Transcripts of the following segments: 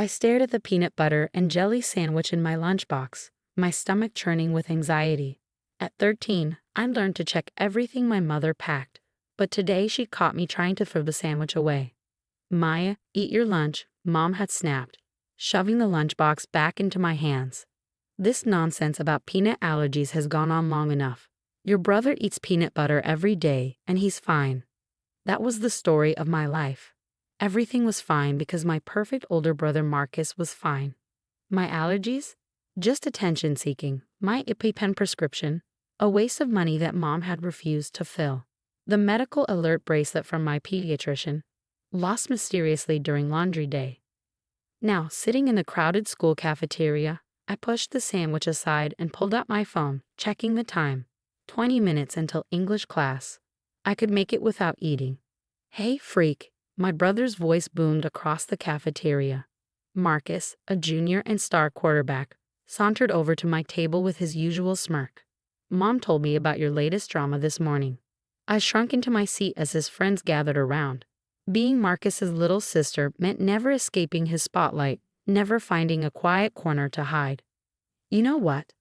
I stared at the peanut butter and jelly sandwich in my lunchbox, my stomach churning with anxiety. At 13, I learned to check everything my mother packed, but today she caught me trying to throw the sandwich away. "Maya, eat your lunch," Mom had snapped, shoving the lunchbox back into my hands. "This nonsense about peanut allergies has gone on long enough. Your brother eats peanut butter every day, and he's fine." That was the story of my life. Everything was fine because my perfect older brother Marcus was fine. My allergies? Just attention seeking. My EpiPen prescription? A waste of money that Mom had refused to fill. The medical alert bracelet from my pediatrician? Lost mysteriously during laundry day. Now, sitting in the crowded school cafeteria, I pushed the sandwich aside and pulled out my phone, checking the time. 20 minutes until English class. I could make it without eating. "Hey, freak," my brother's voice boomed across the cafeteria. Marcus, a junior and star quarterback, sauntered over to my table with his usual smirk. "Mom told me about your latest drama this morning." I shrunk into my seat as his friends gathered around. Being Marcus's little sister meant never escaping his spotlight, never finding a quiet corner to hide. "You know what?"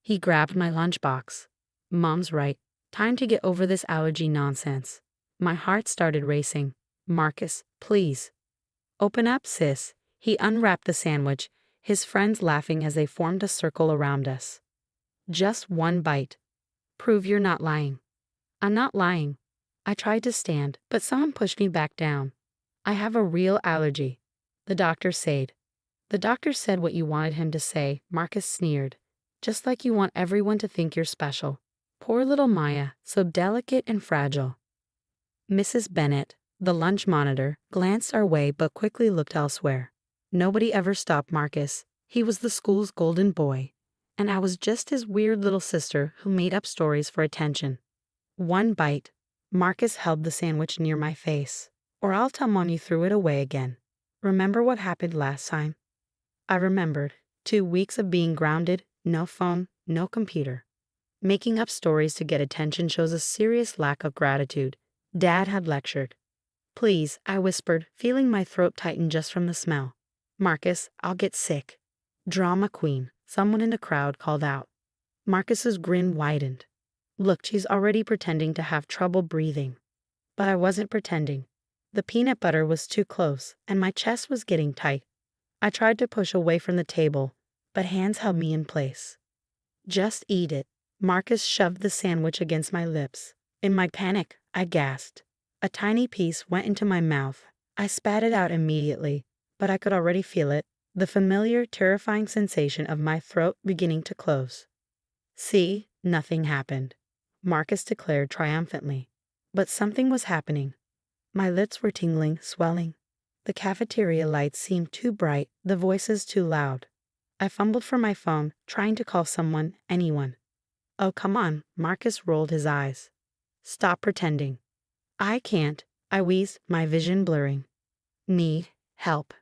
He grabbed my lunchbox. "Mom's right. Time to get over this allergy nonsense." My heart started racing. "Marcus, please. Open up, sis." He unwrapped the sandwich, his friends laughing as they formed a circle around us. "Just one bite. Prove you're not lying." "I'm not lying." I tried to stand, but someone pushed me back down. "I have a real allergy," the doctor said. "The doctor said what you wanted him to say," Marcus sneered. "Just like you want everyone to think you're special. Poor little Maya, so delicate and fragile." Mrs. Bennett, the lunch monitor, glanced our way but quickly looked elsewhere. Nobody ever stopped Marcus. He was the school's golden boy, and I was just his weird little sister who made up stories for attention. "One bite." Marcus held the sandwich near my face. "Or I'll tell Mom you threw it away again. Remember what happened last time?" I remembered. 2 weeks of being grounded, no phone, no computer. Making up stories to get attention shows a serious lack of gratitude, Dad had lectured. "Please," I whispered, feeling my throat tighten just from the smell. "Marcus, I'll get sick." "Drama queen," someone in the crowd called out. Marcus's grin widened. "Look, she's already pretending to have trouble breathing." But I wasn't pretending. The peanut butter was too close, and my chest was getting tight. I tried to push away from the table, but hands held me in place. "Just eat it." Marcus shoved the sandwich against my lips. In my panic, I gasped. A tiny piece went into my mouth. I spat it out immediately, but I could already feel it, the familiar, terrifying sensation of my throat beginning to close. "See, nothing happened," Marcus declared triumphantly. But something was happening. My lips were tingling, swelling. The cafeteria lights seemed too bright, the voices too loud. I fumbled for my phone, trying to call someone, anyone. "Oh, come on," Marcus rolled his eyes. "Stop pretending." "I can't," I wheezed, my vision blurring. "Need help."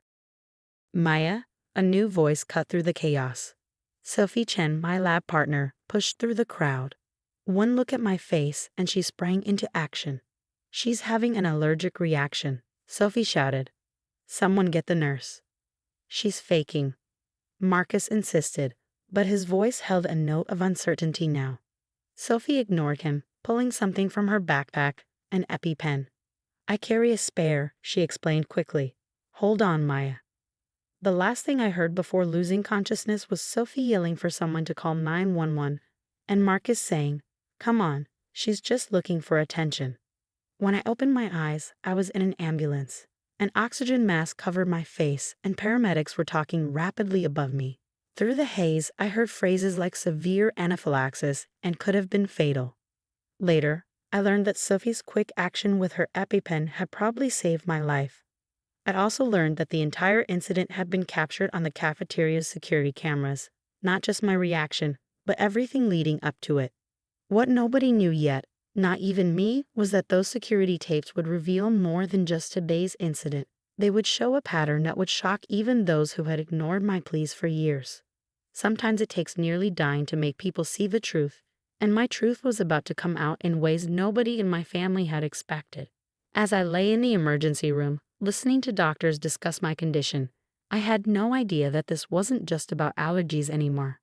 "Maya," a new voice cut through the chaos. Sophie Chen, my lab partner, pushed through the crowd. One look at my face, and she sprang into action. "She's having an allergic reaction," Sophie shouted. "Someone get the nurse." "She's faking," Marcus insisted, but his voice held a note of uncertainty now. Sophie ignored him, pulling something from her backpack, an EpiPen. "I carry a spare," she explained quickly. "Hold on, Maya." The last thing I heard before losing consciousness was Sophie yelling for someone to call 911, and Marcus saying, "Come on, she's just looking for attention." When I opened my eyes, I was in an ambulance. An oxygen mask covered my face, and paramedics were talking rapidly above me. Through the haze, I heard phrases like severe anaphylaxis and could have been fatal. Later, I learned that Sophie's quick action with her EpiPen had probably saved my life. I'd also learned that the entire incident had been captured on the cafeteria's security cameras, not just my reaction, but everything leading up to it. What nobody knew yet, not even me, was that those security tapes would reveal more than just today's incident. They would show a pattern that would shock even those who had ignored my pleas for years. Sometimes it takes nearly dying to make people see the truth, and my truth was about to come out in ways nobody in my family had expected. As I lay in the emergency room, listening to doctors discuss my condition, I had no idea that this wasn't just about allergies anymore.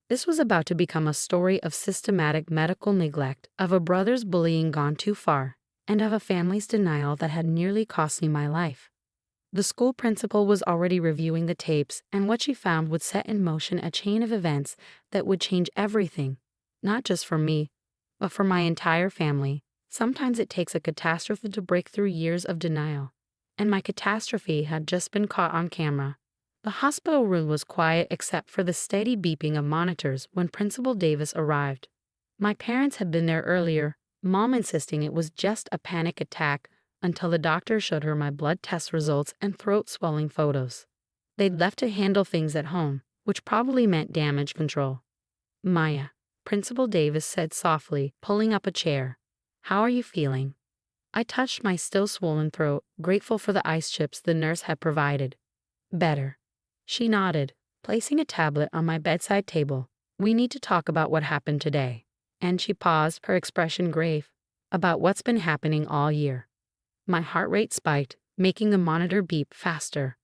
This was about to become a story of systematic medical neglect, of a brother's bullying gone too far, and of a family's denial that had nearly cost me my life. The school principal was already reviewing the tapes, and what she found would set in motion a chain of events that would change everything, not just for me, but for my entire family. Sometimes it takes a catastrophe to break through years of denial, and my catastrophe had just been caught on camera. The hospital room was quiet except for the steady beeping of monitors when Principal Davis arrived. My parents had been there earlier, Mom insisting it was just a panic attack, until the doctor showed her my blood test results and throat swelling photos. They'd left to handle things at home, which probably meant damage control. "Maya," Principal Davis said softly, pulling up a chair. "How are you feeling?" I touched my still swollen throat, grateful for the ice chips the nurse had provided. "Better." She nodded, placing a tablet on my bedside table. "We need to talk about what happened today." And she paused, her expression grave. "About what's been happening all year." My heart rate spiked, making the monitor beep faster.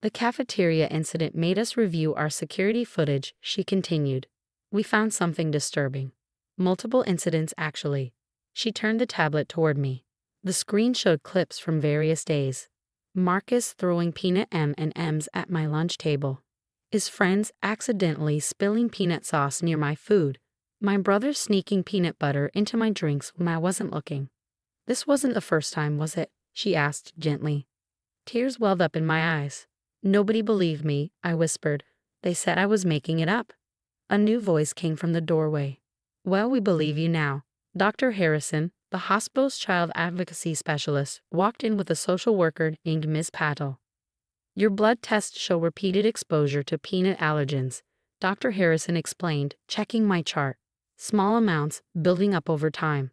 "The cafeteria incident made us review our security footage," she continued. "We found something disturbing. Multiple incidents, actually." She turned the tablet toward me. The screen showed clips from various days. Marcus throwing peanut M&Ms at my lunch table. His friends accidentally spilling peanut sauce near my food. My brother sneaking peanut butter into my drinks when I wasn't looking. "This wasn't the first time, was it?" she asked gently. Tears welled up in my eyes. "Nobody believed me," I whispered. "They said I was making it up." A new voice came from the doorway. "Well, we believe you now." Dr. Harrison, the hospital's child advocacy specialist, walked in with a social worker named Ms. Patel. "Your blood tests show repeated exposure to peanut allergens," Dr. Harrison explained, checking my chart. "Small amounts, building up over time.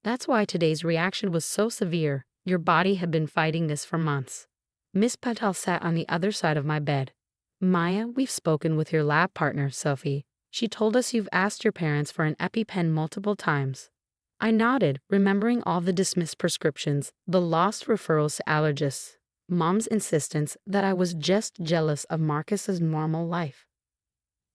That's why today's reaction was so severe. Your body had been fighting this for months." Ms. Patel sat on the other side of my bed. "Maya, we've spoken with your lab partner, Sophie. She told us you've asked your parents for an EpiPen multiple times." I nodded, remembering all the dismissed prescriptions, the lost referrals to allergists, Mom's insistence that I was just jealous of Marcus's normal life.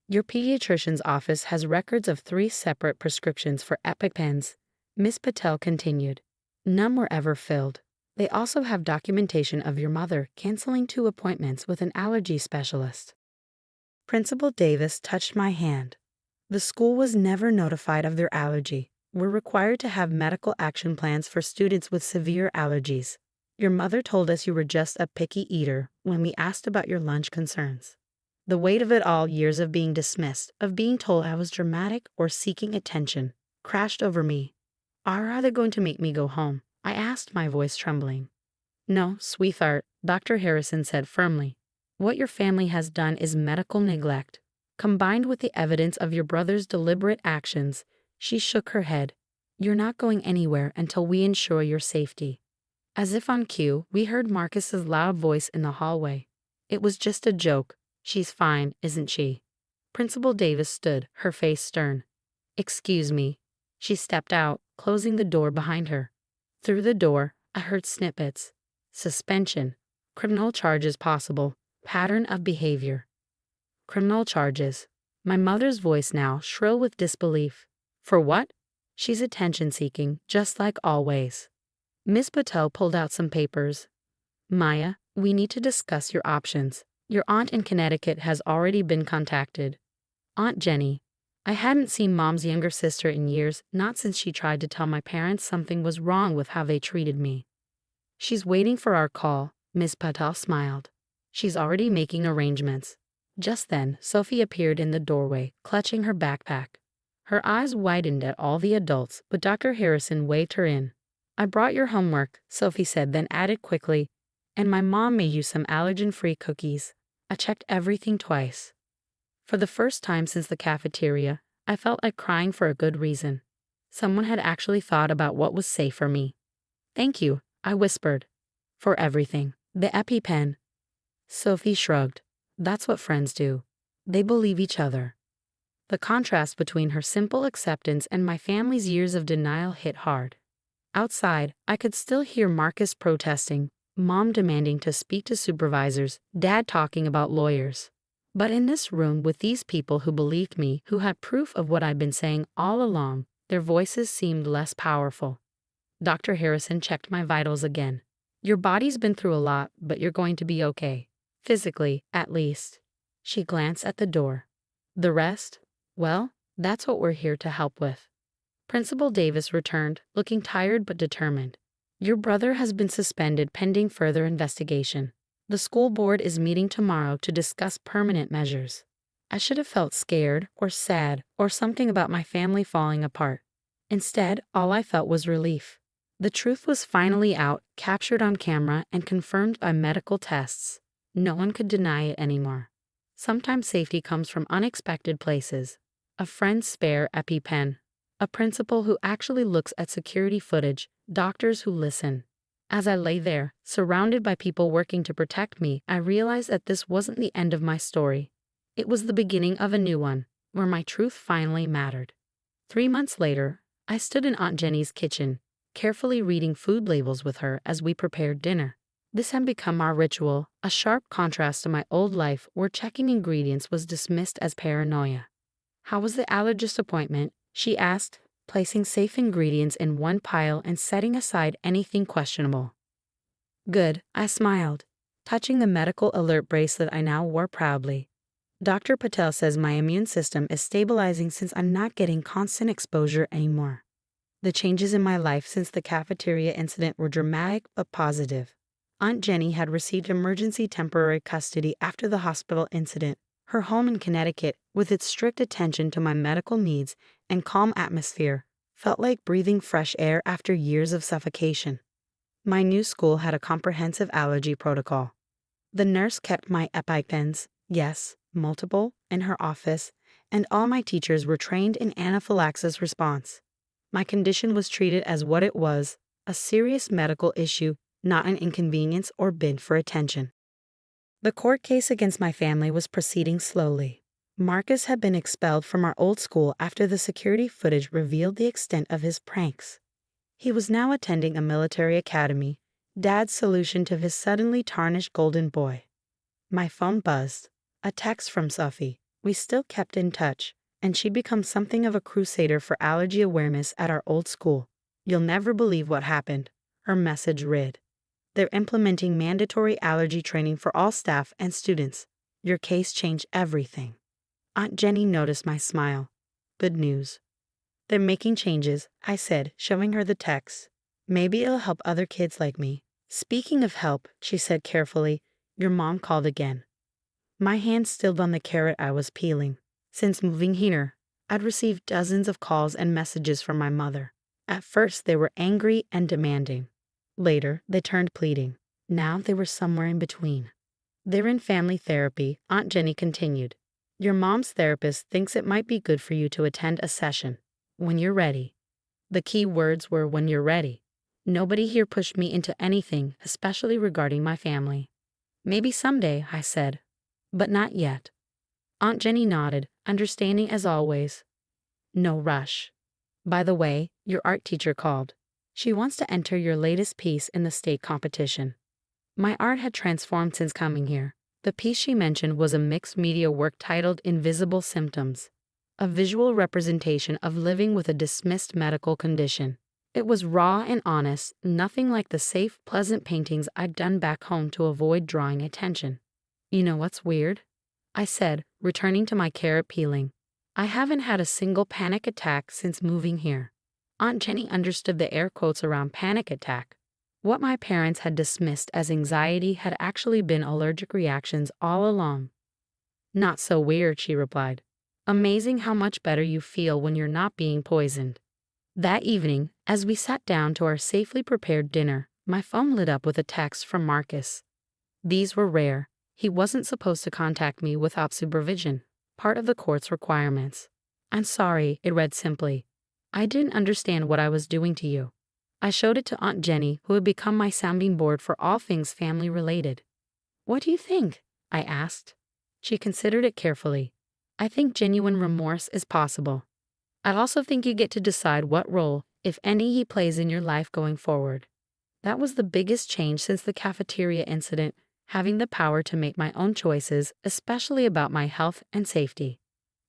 "Your pediatrician's office has records of 3 separate prescriptions for EpiPens," Ms. Patel continued. "None were ever filled. They also have documentation of your mother canceling 2 appointments with an allergy specialist." Principal Davis touched my hand. "The school was never notified of their allergy. We're required to have medical action plans for students with severe allergies. Your mother told us you were just a picky eater when we asked about your lunch concerns." The weight of it all, years of being dismissed, of being told I was dramatic or seeking attention, crashed over me. Are they going to make me go home?" I asked, my voice trembling. "No, sweetheart," Dr. Harrison said firmly. "What your family has done is medical neglect, combined with the evidence of your brother's deliberate actions." She shook her head. "You're not going anywhere until we ensure your safety." As if on cue, we heard Marcus's loud voice in the hallway. "It was just a joke. She's fine, isn't she?" Principal Davis stood, her face stern. "Excuse me." She stepped out, closing the door behind her. Through the door, I heard snippets. Suspension. Criminal charges possible. Pattern of behavior. Criminal charges. My mother's voice now, shrill with disbelief. "For what?" "She's attention-seeking, just like always." Ms. Patel pulled out some papers. "Maya, we need to discuss your options. Your aunt in Connecticut has already been contacted." Aunt Jenny. I hadn't seen Mom's younger sister in years, not since she tried to tell my parents something was wrong with how they treated me. "She's waiting for our call," Ms. Patel smiled. "She's already making arrangements." Just then, Sophie appeared in the doorway, clutching her backpack. Her eyes widened at all the adults, but Dr. Harrison waved her in. "I brought your homework," Sophie said, then added quickly, "and my mom made you some allergen-free cookies." I checked everything twice. For the first time since the cafeteria, I felt like crying for a good reason. Someone had actually thought about what was safe for me. "Thank you," I whispered. "For everything. The EpiPen." Sophie shrugged. "That's what friends do. They believe each other." The contrast between her simple acceptance and my family's years of denial hit hard. Outside, I could still hear Marcus protesting. Mom demanding to speak to supervisors, Dad talking about lawyers. But in this room with these people who believed me, who had proof of what I'd been saying all along, their voices seemed less powerful. Dr. Harrison checked my vitals again. Your body's been through a lot, but you're going to be okay. Physically, at least. She glanced at the door. The rest? Well, that's what we're here to help with. Principal Davis returned, looking tired but determined. Your brother has been suspended pending further investigation. The school board is meeting tomorrow to discuss permanent measures. I should have felt scared or sad or something about my family falling apart. Instead, all I felt was relief. The truth was finally out, captured on camera, and confirmed by medical tests. No one could deny it anymore. Sometimes safety comes from unexpected places. A friend's spare EpiPen. A principal who actually looks at security footage, doctors who listen. As I lay there, surrounded by people working to protect me, I realized that this wasn't the end of my story. It was the beginning of a new one, where my truth finally mattered. 3 months later, I stood in Aunt Jenny's kitchen, carefully reading food labels with her as we prepared dinner. This had become our ritual, a sharp contrast to my old life where checking ingredients was dismissed as paranoia. How was the allergist appointment? She asked, placing safe ingredients in one pile and setting aside anything questionable. Good, I smiled, touching the medical alert bracelet I now wore proudly. Dr. Patel says my immune system is stabilizing since I'm not getting constant exposure anymore. The changes in my life since the cafeteria incident were dramatic but positive. Aunt Jenny had received emergency temporary custody after the hospital incident. Her home in Connecticut, with its strict attention to my medical needs and calm atmosphere, felt like breathing fresh air after years of suffocation. My new school had a comprehensive allergy protocol. The nurse kept my EpiPens, yes, multiple, in her office, and all my teachers were trained in anaphylaxis response. My condition was treated as what it was, a serious medical issue, not an inconvenience or bid for attention. The court case against my family was proceeding slowly. Marcus had been expelled from our old school after the security footage revealed the extent of his pranks. He was now attending a military academy, Dad's solution to his suddenly tarnished golden boy. My phone buzzed. A text from Sophie. We still kept in touch, and she'd become something of a crusader for allergy awareness at our old school. You'll never believe what happened, her message read. They're implementing mandatory allergy training for all staff and students. Your case changed everything. Aunt Jenny noticed my smile. Good news. They're making changes, I said, showing her the text. Maybe it'll help other kids like me. Speaking of help, she said carefully, your mom called again. My hand stilled on the carrot I was peeling. Since moving here, I'd received dozens of calls and messages from my mother. At first, they were angry and demanding. Later, they turned pleading. Now they were somewhere in between. They're in family therapy, Aunt Jenny continued. Your mom's therapist thinks it might be good for you to attend a session. When you're ready. The key words were when you're ready. Nobody here pushed me into anything, especially regarding my family. Maybe someday, I said. But not yet. Aunt Jenny nodded, understanding as always. No rush. By the way, your art teacher called. She wants to enter your latest piece in the state competition. My art had transformed since coming here. The piece she mentioned was a mixed media work titled Invisible Symptoms, a visual representation of living with a dismissed medical condition. It was raw and honest, nothing like the safe, pleasant paintings I'd done back home to avoid drawing attention. You know what's weird? I said, returning to my carrot peeling. I haven't had a single panic attack since moving here. Aunt Jenny understood the air quotes around panic attack. What my parents had dismissed as anxiety had actually been allergic reactions all along. Not so weird, she replied. Amazing how much better you feel when you're not being poisoned. That evening, as we sat down to our safely prepared dinner, my phone lit up with a text from Marcus. These were rare. He wasn't supposed to contact me without supervision, part of the court's requirements. I'm sorry, it read simply. I didn't understand what I was doing to you. I showed it to Aunt Jenny, who had become my sounding board for all things family-related. What do you think? I asked. She considered it carefully. I think genuine remorse is possible. I also think you get to decide what role, if any, he plays in your life going forward. That was the biggest change since the cafeteria incident, having the power to make my own choices, especially about my health and safety.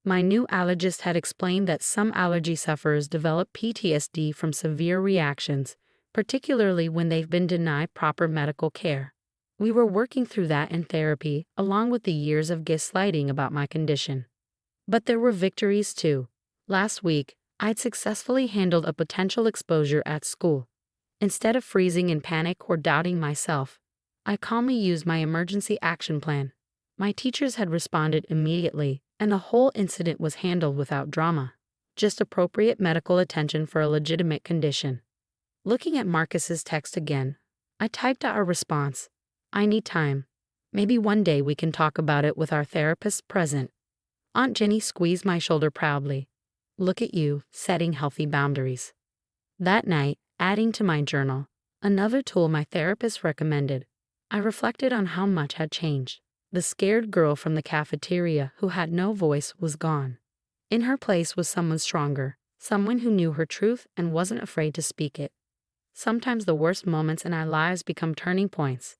My new allergist had explained that some allergy sufferers develop PTSD from severe reactions, particularly when they've been denied proper medical care. We were working through that in therapy, along with the years of gaslighting about my condition. But there were victories too. Last week, I'd successfully handled a potential exposure at school. Instead of freezing in panic or doubting myself, I calmly used my emergency action plan. My teachers had responded immediately, and the whole incident was handled without drama. Just appropriate medical attention for a legitimate condition. Looking at Marcus's text again, I typed out a response. I need time. Maybe one day we can talk about it with our therapist present. Aunt Jenny squeezed my shoulder proudly. Look at you, setting healthy boundaries. That night, adding to my journal, another tool my therapist recommended, I reflected on how much had changed. The scared girl from the cafeteria who had no voice was gone. In her place was someone stronger, someone who knew her truth and wasn't afraid to speak it. Sometimes the worst moments in our lives become turning points.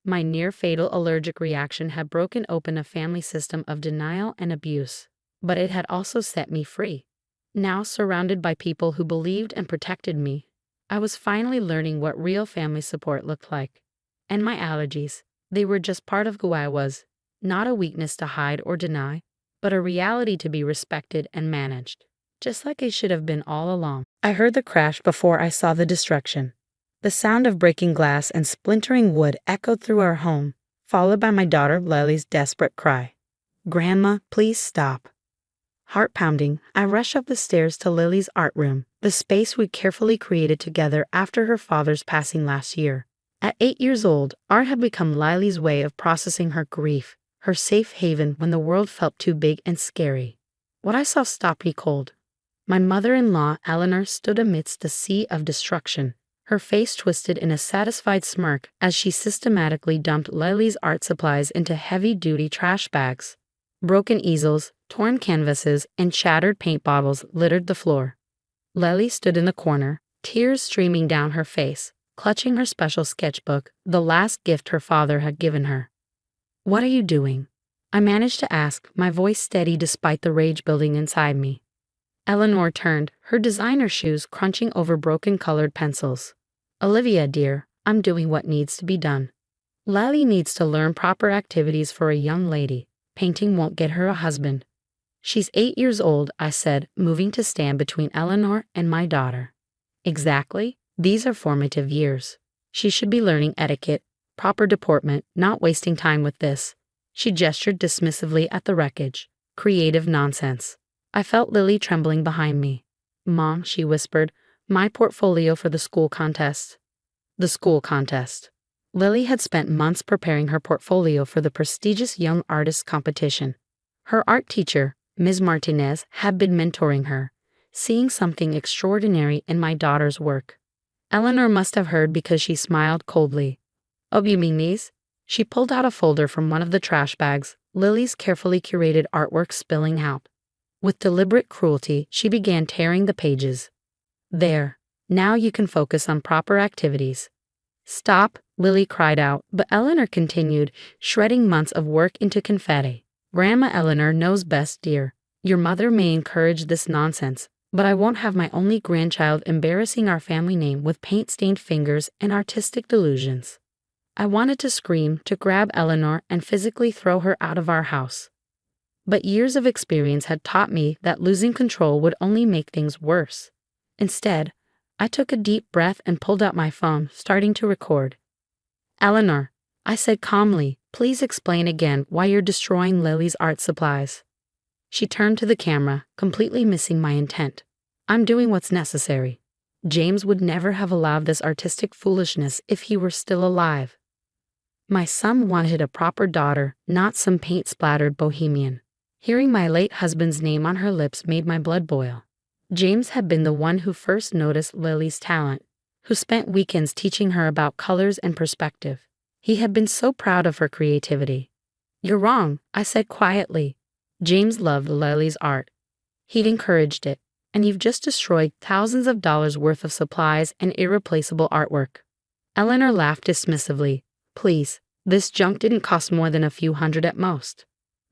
My near-fatal allergic reaction had broken open a family system of denial and abuse, but it had also set me free. Now surrounded by people who believed and protected me, I was finally learning what real family support looked like. And my allergies, they were just part of who I was, not a weakness to hide or deny, but a reality to be respected and managed, just like it should have been all along. I heard the crash before I saw the destruction. The sound of breaking glass and splintering wood echoed through our home, followed by my daughter Lily's desperate cry. "Grandma, please stop." Heart pounding, I rushed up the stairs to Lily's art room, the space we'd carefully created together after her father's passing last year. At 8 years old, art had become Lily's way of processing her grief, her safe haven when the world felt too big and scary. What I saw stopped me cold. My mother-in-law, Eleanor, stood amidst a sea of destruction, her face twisted in a satisfied smirk as she systematically dumped Lily's art supplies into heavy-duty trash bags. Broken easels, torn canvases, and shattered paint bottles littered the floor. Lily stood in the corner, tears streaming down her face, clutching her special sketchbook, the last gift her father had given her. "What are you doing?" I managed to ask, my voice steady despite the rage building inside me. Eleanor turned, her designer shoes crunching over broken colored pencils. "Olivia, dear, I'm doing what needs to be done. Lily needs to learn proper activities for a young lady. Painting won't get her a husband." "She's 8 years old," I said, moving to stand between Eleanor and my daughter. "Exactly. These are formative years. She should be learning etiquette, proper deportment, not wasting time with this." She gestured dismissively at the wreckage. "Creative nonsense." I felt Lily trembling behind me. "Mom," she whispered, "my portfolio for the school contest." The school contest. Lily had spent months preparing her portfolio for the prestigious Young Artists competition. Her art teacher, Ms. Martinez, had been mentoring her, seeing something extraordinary in my daughter's work. Eleanor must have heard because she smiled coldly. "Oh, you mean these?" She pulled out a folder from one of the trash bags, Lily's carefully curated artwork spilling out. With deliberate cruelty, she began tearing the pages. "There. Now you can focus on proper activities." "Stop," Lily cried out, but Eleanor continued, shredding months of work into confetti. "Grandma Eleanor knows best, dear. Your mother may encourage this nonsense, but I won't have my only grandchild embarrassing our family name with paint-stained fingers and artistic delusions." I wanted to scream, to grab Eleanor and physically throw her out of our house. But years of experience had taught me that losing control would only make things worse. Instead, I took a deep breath and pulled out my phone, starting to record. "Eleanor," I said calmly, "please explain again why you're destroying Lily's art supplies." She turned to the camera, completely missing my intent. "I'm doing what's necessary. James would never have allowed this artistic foolishness if he were still alive. My son wanted a proper daughter, not some paint-splattered bohemian." Hearing my late husband's name on her lips made my blood boil. James had been the one who first noticed Lily's talent, who spent weekends teaching her about colors and perspective. He had been so proud of her creativity. "You're wrong," I said quietly. "James loved Lily's art. He'd encouraged it, and you've just destroyed thousands of dollars worth of supplies and irreplaceable artwork." Eleanor laughed dismissively. Please, this junk didn't cost more than a few hundred at most.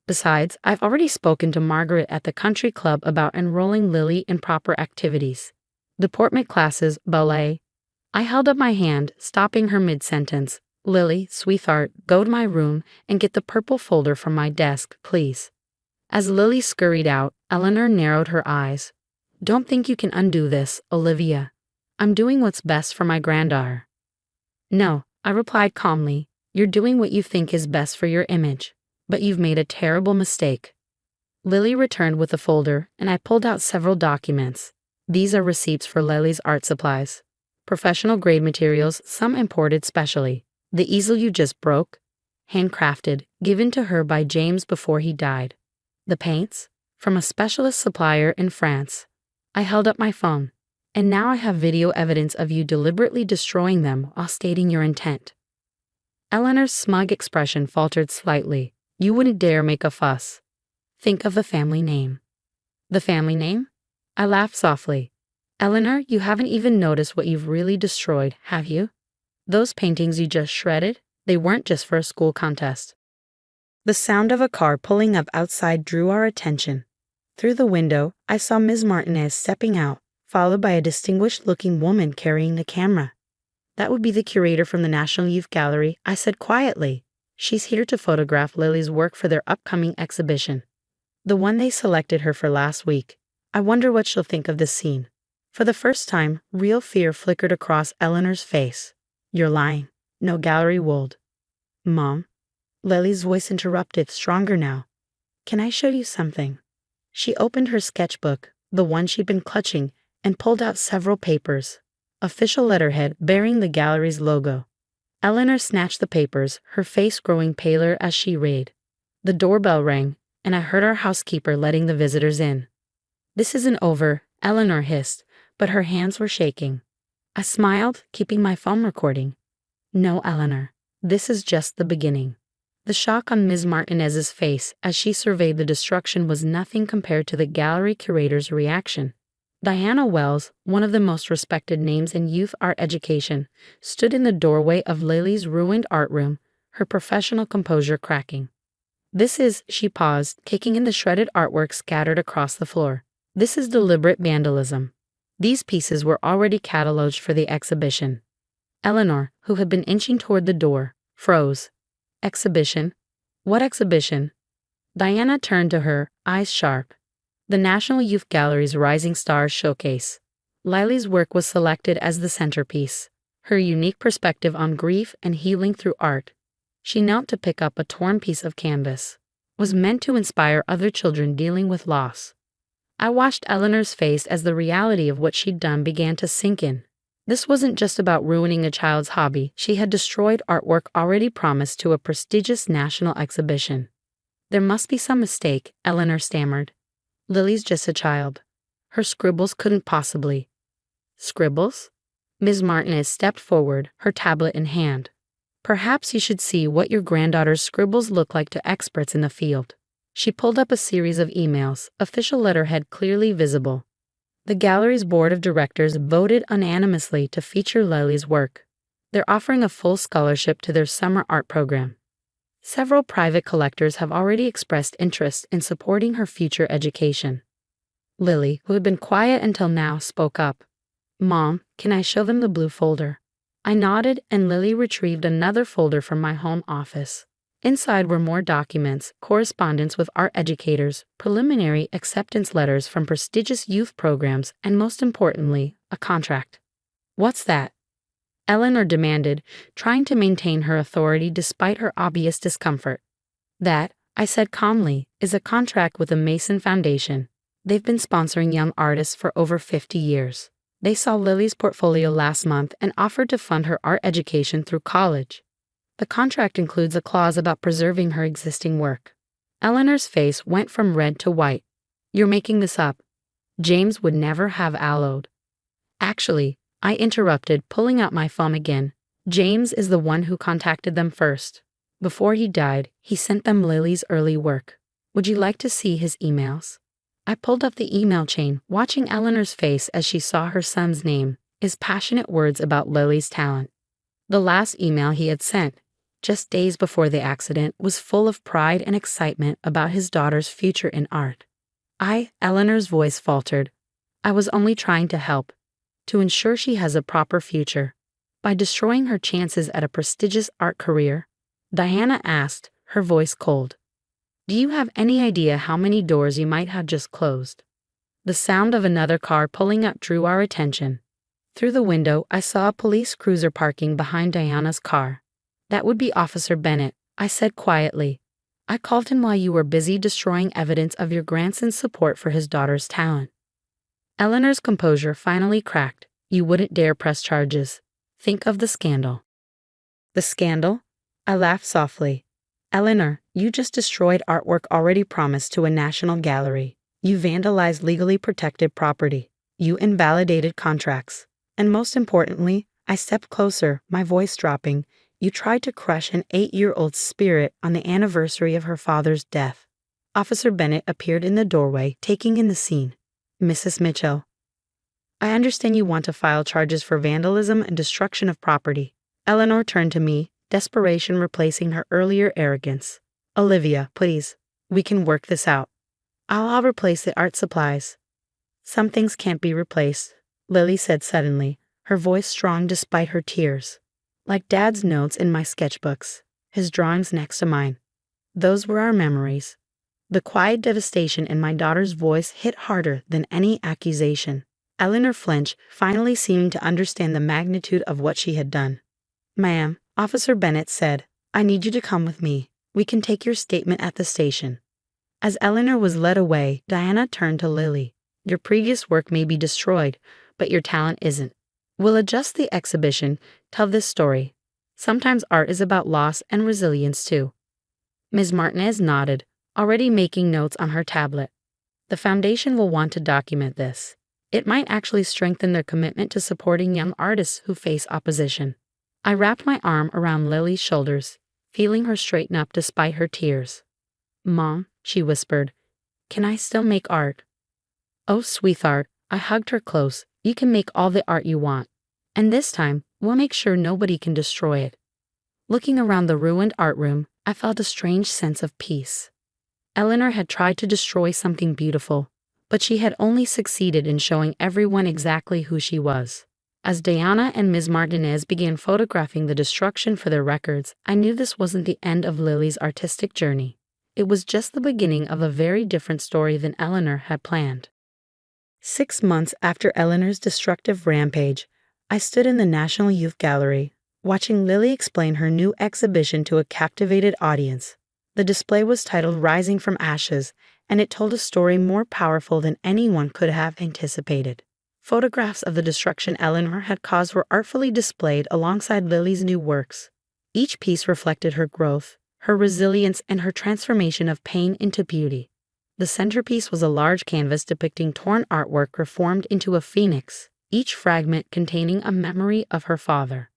Besides, I've already spoken to Margaret at the country club about enrolling Lily in proper activities. Deportment classes, ballet. I held up my hand, stopping her mid-sentence. Lily, sweetheart, go to my room and get the purple folder from my desk, please. As Lily scurried out, Eleanor narrowed her eyes. Don't think you can undo this, Olivia. I'm doing what's best for my granddaughter. No, I replied calmly. You're doing what you think is best for your image. But you've made a terrible mistake. Lily returned with the folder, and I pulled out several documents. These are receipts for Lily's art supplies. Professional grade materials, some imported specially. The easel you just broke? Handcrafted, given to her by James before he died. The paints? From a specialist supplier in France. I held up my phone. And now I have video evidence of you deliberately destroying them while stating your intent. Eleanor's smug expression faltered slightly. You wouldn't dare make a fuss. Think of the family name. The family name? I laughed softly. Eleanor, you haven't even noticed what you've really destroyed, have you? Those paintings you just shredded, they weren't just for a school contest. The sound of a car pulling up outside drew our attention. Through the window, I saw Ms. Martinez stepping out, followed by a distinguished-looking woman carrying a camera. That would be the curator from the National Youth Gallery, I said quietly. She's here to photograph Lily's work for their upcoming exhibition. The one they selected her for last week. I wonder what she'll think of this scene. For the first time, real fear flickered across Eleanor's face. You're lying. No gallery would. Mom? Lily's voice interrupted, stronger now. Can I show you something? She opened her sketchbook, the one she'd been clutching, and pulled out several papers. Official letterhead bearing the gallery's logo. Eleanor snatched the papers, her face growing paler as she read. The doorbell rang, and I heard our housekeeper letting the visitors in. This isn't over, Eleanor hissed, but her hands were shaking. I smiled, keeping my phone recording. No, Eleanor, this is just the beginning. The shock on Ms. Martinez's face as she surveyed the destruction was nothing compared to the gallery curator's reaction. Diana Wells, one of the most respected names in youth art education, stood in the doorway of Lily's ruined art room, her professional composure cracking. She paused, taking in the shredded artwork scattered across the floor. This is deliberate vandalism. These pieces were already cataloged for the exhibition. Eleanor, who had been inching toward the door, froze. Exhibition? What exhibition? Diana turned to her, eyes sharp. The National Youth Gallery's Rising Stars Showcase. Lily's work was selected as the centerpiece. Her unique perspective on grief and healing through art. She knelt to pick up a torn piece of canvas. Was meant to inspire other children dealing with loss. I watched Eleanor's face as the reality of what she'd done began to sink in. This wasn't just about ruining a child's hobby. She had destroyed artwork already promised to a prestigious national exhibition. There must be some mistake, Eleanor stammered. Lily's just a child. Her scribbles couldn't possibly. Scribbles? Ms. Martinez stepped forward, her tablet in hand. Perhaps you should see what your granddaughter's scribbles look like to experts in the field. She pulled up a series of emails, official letterhead clearly visible. The gallery's board of directors voted unanimously to feature Lily's work. They're offering a full scholarship to their summer art program. Several private collectors have already expressed interest in supporting her future education. Lily, who had been quiet until now, spoke up. Mom, can I show them the blue folder? I nodded, and Lily retrieved another folder from my home office. Inside were more documents, correspondence with art educators, preliminary acceptance letters from prestigious youth programs, and most importantly, a contract. What's that? Eleanor demanded, trying to maintain her authority despite her obvious discomfort. That, I said calmly, is a contract with the Mason Foundation. They've been sponsoring young artists for over 50 years. They saw Lily's portfolio last month and offered to fund her art education through college. The contract includes a clause about preserving her existing work. Eleanor's face went from red to white. You're making this up. James would never have allowed. Actually, I interrupted, pulling out my phone again. James is the one who contacted them first. Before he died, he sent them Lily's early work. Would you like to see his emails? I pulled up the email chain, watching Eleanor's face as she saw her son's name, his passionate words about Lily's talent. The last email he had sent, just days before the accident, was full of pride and excitement about his daughter's future in art. Eleanor's voice faltered. I was only trying to help, to ensure she has a proper future. By destroying her chances at a prestigious art career? Diana asked, her voice cold. Do you have any idea how many doors you might have just closed? The sound of another car pulling up drew our attention. Through the window, I saw a police cruiser parking behind Diana's car. That would be Officer Bennett, I said quietly. I called him while you were busy destroying evidence of your grandson's support for his daughter's talent. Eleanor's composure finally cracked. You wouldn't dare press charges. Think of the scandal. The scandal? I laughed softly. Eleanor, you just destroyed artwork already promised to a national gallery. You vandalized legally protected property. You invalidated contracts. And most importantly, I stepped closer, my voice dropping. You tried to crush an 8-year-old's spirit on the anniversary of her father's death. Officer Bennett appeared in the doorway, taking in the scene. Mrs. Mitchell, I understand you want to file charges for vandalism and destruction of property. Eleanor turned to me, desperation replacing her earlier arrogance. Olivia, please. We can work this out. I'll replace the art supplies. Some things can't be replaced, Lily said suddenly, her voice strong despite her tears. Like Dad's notes in my sketchbooks, his drawings next to mine. Those were our memories. The quiet devastation in my daughter's voice hit harder than any accusation. Eleanor flinched, finally seeming to understand the magnitude of what she had done. Ma'am, Officer Bennett said, I need you to come with me. We can take your statement at the station. As Eleanor was led away, Diana turned to Lily. Your previous work may be destroyed, but your talent isn't. We'll adjust the exhibition, tell this story. Sometimes art is about loss and resilience too. Ms. Martinez nodded, already making notes on her tablet. The foundation will want to document this. It might actually strengthen their commitment to supporting young artists who face opposition. I wrapped my arm around Lily's shoulders, feeling her straighten up despite her tears. Mom, she whispered, can I still make art? Oh, sweetheart, I hugged her close. You can make all the art you want. And this time, we'll make sure nobody can destroy it. Looking around the ruined art room, I felt a strange sense of peace. Eleanor had tried to destroy something beautiful, but she had only succeeded in showing everyone exactly who she was. As Diana and Ms. Martinez began photographing the destruction for their records, I knew this wasn't the end of Lily's artistic journey. It was just the beginning of a very different story than Eleanor had planned. 6 months after Eleanor's destructive rampage, I stood in the National Youth Gallery, watching Lily explain her new exhibition to a captivated audience. The display was titled Rising from Ashes, and it told a story more powerful than anyone could have anticipated. Photographs of the destruction Eleanor had caused were artfully displayed alongside Lily's new works. Each piece reflected her growth, her resilience, and her transformation of pain into beauty. The centerpiece was a large canvas depicting torn artwork reformed into a phoenix, each fragment containing a memory of her father.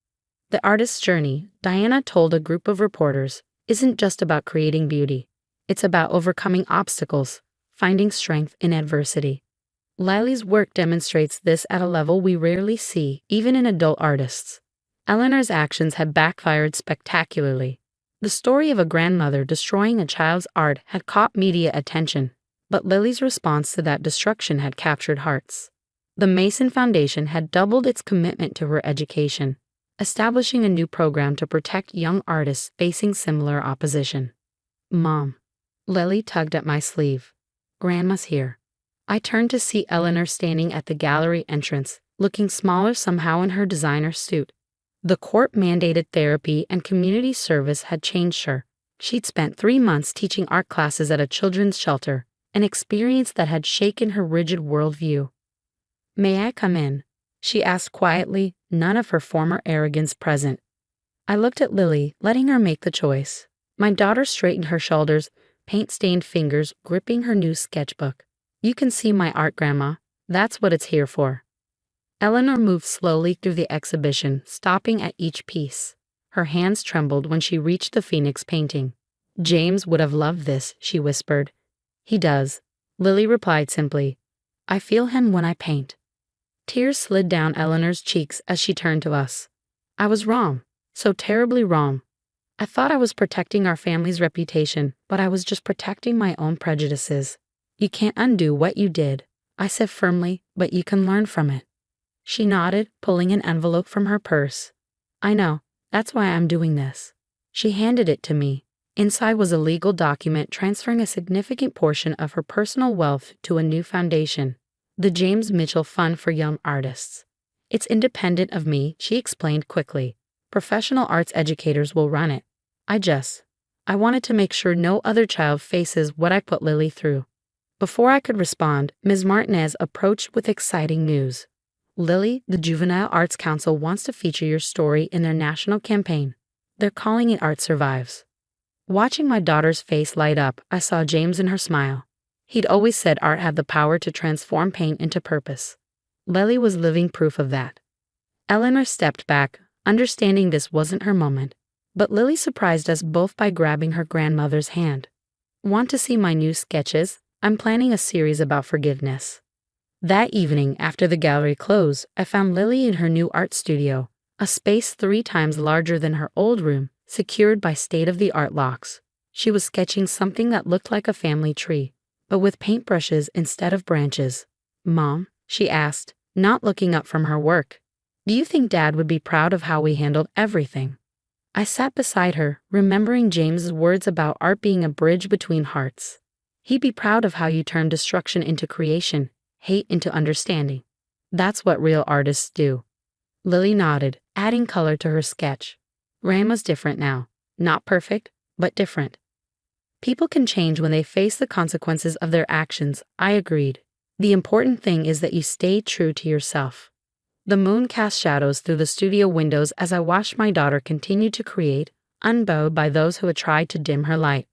The artist's journey, Diana told a group of reporters, isn't just about creating beauty. It's about overcoming obstacles, finding strength in adversity. Lily's work demonstrates this at a level we rarely see, even in adult artists. Eleanor's actions had backfired spectacularly. The story of a grandmother destroying a child's art had caught media attention, but Lily's response to that destruction had captured hearts. The Mason Foundation had doubled its commitment to her education, establishing a new program to protect young artists facing similar opposition. Mom. Lily tugged at my sleeve. Grandma's here. I turned to see Eleanor standing at the gallery entrance, looking smaller somehow in her designer suit. The court-mandated therapy and community service had changed her. She'd spent 3 months teaching art classes at a children's shelter, an experience that had shaken her rigid worldview. May I come in? She asked quietly, none of her former arrogance present. I looked at Lily, letting her make the choice. My daughter straightened her shoulders, paint-stained fingers gripping her new sketchbook. You can see my art, Grandma. That's what it's here for. Eleanor moved slowly through the exhibition, stopping at each piece. Her hands trembled when she reached the Phoenix painting. James would have loved this, she whispered. He does. Lily replied simply. I feel him when I paint. Tears slid down Eleanor's cheeks as she turned to us. I was wrong. So terribly wrong. I thought I was protecting our family's reputation, but I was just protecting my own prejudices. You can't undo what you did, I said firmly, but you can learn from it. She nodded, pulling an envelope from her purse. I know, that's why I'm doing this. She handed it to me. Inside was a legal document transferring a significant portion of her personal wealth to a new foundation, the James Mitchell Fund for Young Artists. It's independent of me, she explained quickly. Professional arts educators will run it. I wanted to make sure no other child faces what I put Lily through. Before I could respond, Ms. Martinez approached with exciting news. Lily, the Juvenile Arts Council wants to feature your story in their national campaign. They're calling it Art Survives. Watching my daughter's face light up, I saw James in her smile. He'd always said art had the power to transform pain into purpose. Lily was living proof of that. Eleanor stepped back, understanding this wasn't her moment, but Lily surprised us both by grabbing her grandmother's hand. Want to see my new sketches? I'm planning a series about forgiveness. That evening, after the gallery closed, I found Lily in her new art studio, a space 3 times larger than her old room, secured by state-of-the-art locks. She was sketching something that looked like a family tree, but with paintbrushes instead of branches. Mom, she asked, not looking up from her work, do you think Dad would be proud of how we handled everything? I sat beside her, remembering James's words about art being a bridge between hearts. He'd be proud of how you turned destruction into creation, hate into understanding. That's what real artists do. Lily nodded, adding color to her sketch. Rama's different now. Not perfect, but different. People can change when they face the consequences of their actions, I agreed. The important thing is that you stay true to yourself. The moon cast shadows through the studio windows as I watched my daughter continue to create, unbowed by those who had tried to dim her light.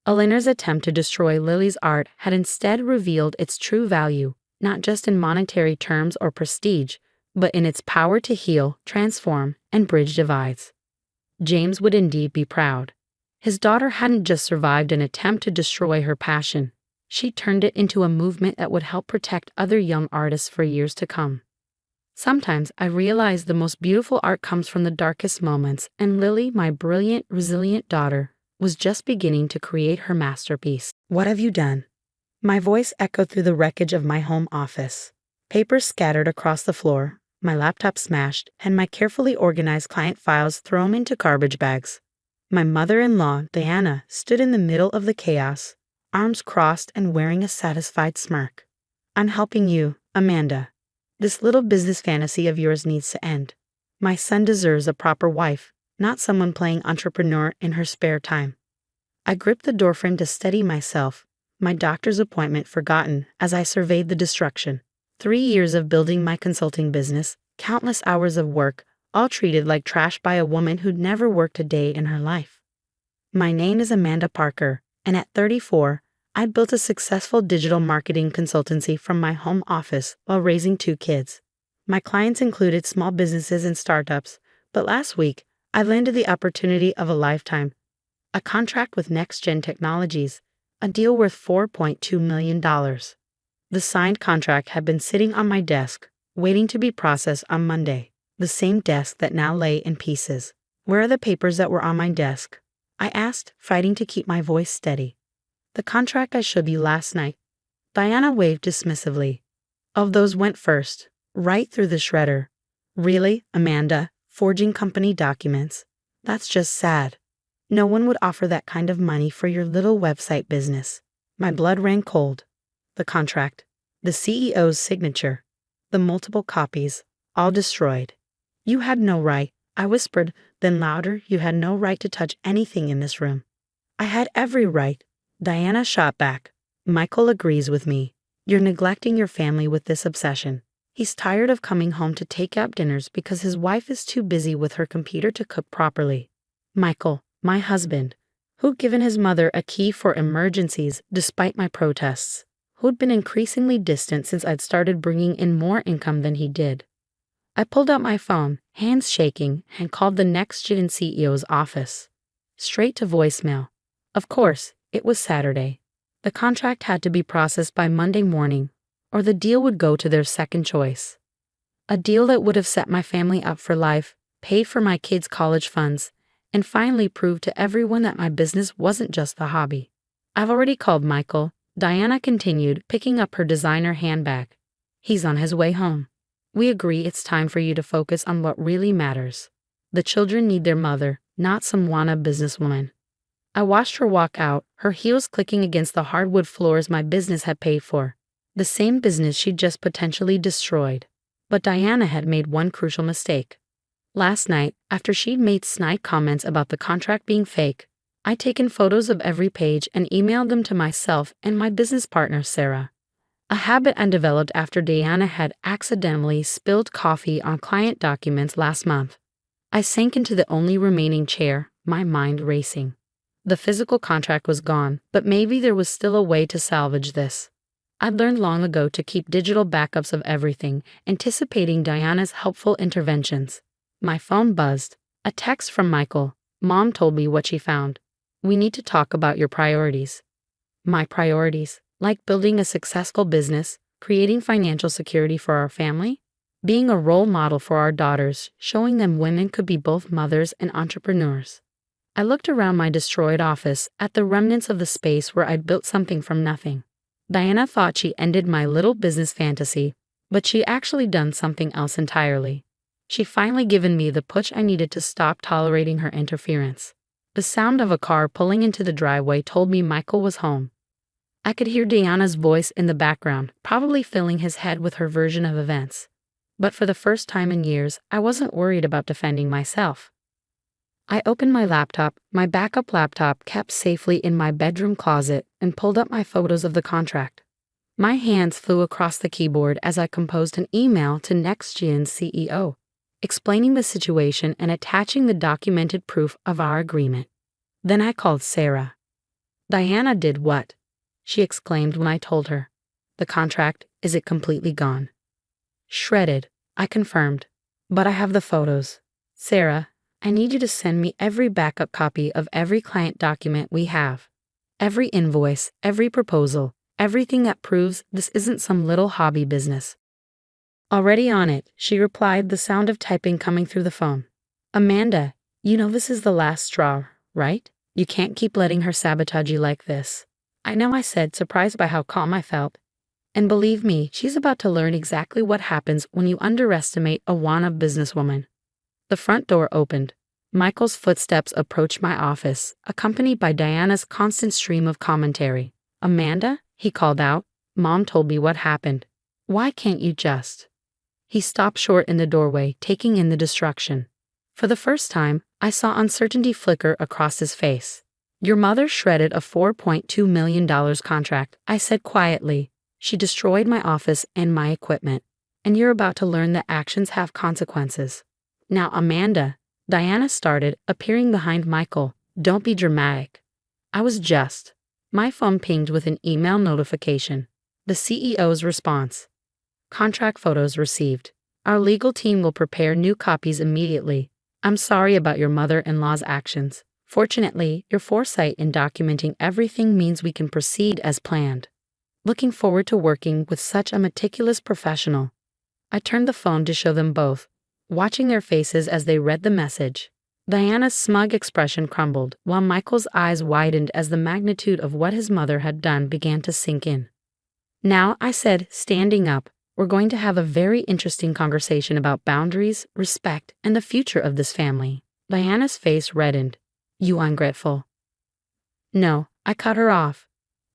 Eleanor's attempt to destroy Lily's art had instead revealed its true value, not just in monetary terms or prestige, but in its power to heal, transform, and bridge divides. James would indeed be proud. His daughter hadn't just survived an attempt to destroy her passion. She turned it into a movement that would help protect other young artists for years to come. Sometimes I realize the most beautiful art comes from the darkest moments, and Lily, my brilliant, resilient daughter, was just beginning to create her masterpiece. What have you done? My voice echoed through the wreckage of my home office. Papers scattered across the floor, my laptop smashed, and my carefully organized client files thrown into garbage bags. My mother-in-law, Diana, stood in the middle of the chaos, arms crossed and wearing a satisfied smirk. I'm helping you, Amanda. This little business fantasy of yours needs to end. My son deserves a proper wife, not someone playing entrepreneur in her spare time. I gripped the doorframe to steady myself, my doctor's appointment forgotten as I surveyed the destruction. 3 years of building my consulting business, countless hours of work, all treated like trash by a woman who'd never worked a day in her life. My name is Amanda Parker, and at 34, I'd built a successful digital marketing consultancy from my home office while raising 2 kids. My clients included small businesses and startups, but last week, I landed the opportunity of a lifetime. A contract with Next Gen Technologies, a deal worth $4.2 million. The signed contract had been sitting on my desk, waiting to be processed on Monday, the same desk that now lay in pieces. Where are the papers that were on my desk? I asked, fighting to keep my voice steady. The contract I showed you last night. Diana waved dismissively. Oh, those went first, right through the shredder. Really, Amanda, forging company documents? That's just sad. No one would offer that kind of money for your little website business. My blood ran cold. The contract, the CEO's signature, the multiple copies, all destroyed. You had no right, I whispered, then louder, you had no right to touch anything in this room. I had every right. Diana shot back. Michael agrees with me. You're neglecting your family with this obsession. He's tired of coming home to take out dinners because his wife is too busy with her computer to cook properly. Michael, my husband, who'd given his mother a key for emergencies despite my protests, who'd been increasingly distant since I'd started bringing in more income than he did. I pulled out my phone, hands shaking, and called the Next Gen CEO's office. Straight to voicemail. Of course, it was Saturday. The contract had to be processed by Monday morning, or the deal would go to their second choice. A deal that would have set my family up for life, paid for my kids' college funds, and finally proved to everyone that my business wasn't just a hobby. I've already called Michael, Diana continued, picking up her designer handbag. He's on his way home. We agree it's time for you to focus on what really matters. The children need their mother, not some wannabe businesswoman. I watched her walk out, her heels clicking against the hardwood floors my business had paid for. The same business she'd just potentially destroyed. But Diana had made one crucial mistake. Last night, after she'd made snide comments about the contract being fake, I'd taken photos of every page and emailed them to myself and my business partner, Sarah. A habit I developed after Diana had accidentally spilled coffee on client documents last month. I sank into the only remaining chair, my mind racing. The physical contract was gone, but maybe there was still a way to salvage this. I'd learned long ago to keep digital backups of everything, anticipating Diana's helpful interventions. My phone buzzed. A text from Michael. Mom told me what she found. We need to talk about your priorities. My priorities, like building a successful business, creating financial security for our family, being a role model for our daughters, showing them women could be both mothers and entrepreneurs. I looked around my destroyed office at the remnants of the space where I'd built something from nothing. Diana thought she ended my little business fantasy, but she'd actually done something else entirely. She'd finally given me the push I needed to stop tolerating her interference. The sound of a car pulling into the driveway told me Michael was home. I could hear Diana's voice in the background, probably filling his head with her version of events. But for the first time in years, I wasn't worried about defending myself. I opened my laptop, my backup laptop kept safely in my bedroom closet, and pulled up my photos of the contract. My hands flew across the keyboard as I composed an email to NextGen's CEO, explaining the situation and attaching the documented proof of our agreement. Then I called Sarah. Diana did what? She exclaimed when I told her. The contract, is it completely gone? Shredded, I confirmed. But I have the photos. Sarah, I need you to send me every backup copy of every client document we have. Every invoice, every proposal, everything that proves this isn't some little hobby business. Already on it, she replied, the sound of typing coming through the phone. Amanda, you know this is the last straw, right? You can't keep letting her sabotage you like this. I know, I said, surprised by how calm I felt. And believe me, she's about to learn exactly what happens when you underestimate a wannabe businesswoman. The front door opened. Michael's footsteps approached my office, accompanied by Diana's constant stream of commentary. Amanda, he called out, Mom told me what happened. Why can't you just? He stopped short in the doorway, taking in the destruction. For the first time, I saw uncertainty flicker across his face. Your mother shredded a $4.2 million contract, I said quietly. She destroyed my office and my equipment. And you're about to learn that actions have consequences. Now, Amanda, Diana started, appearing behind Michael. Don't be dramatic. I was just. My phone pinged with an email notification. The CEO's response. Contract photos received. Our legal team will prepare new copies immediately. I'm sorry about your mother-in-law's actions. Fortunately, your foresight in documenting everything means we can proceed as planned. Looking forward to working with such a meticulous professional. I turned the phone to show them both, watching their faces as they read the message. Diana's smug expression crumbled, while Michael's eyes widened as the magnitude of what his mother had done began to sink in. Now, I said, standing up, we're going to have a very interesting conversation about boundaries, respect, and the future of this family. Diana's face reddened. You ungrateful. No, I cut her off.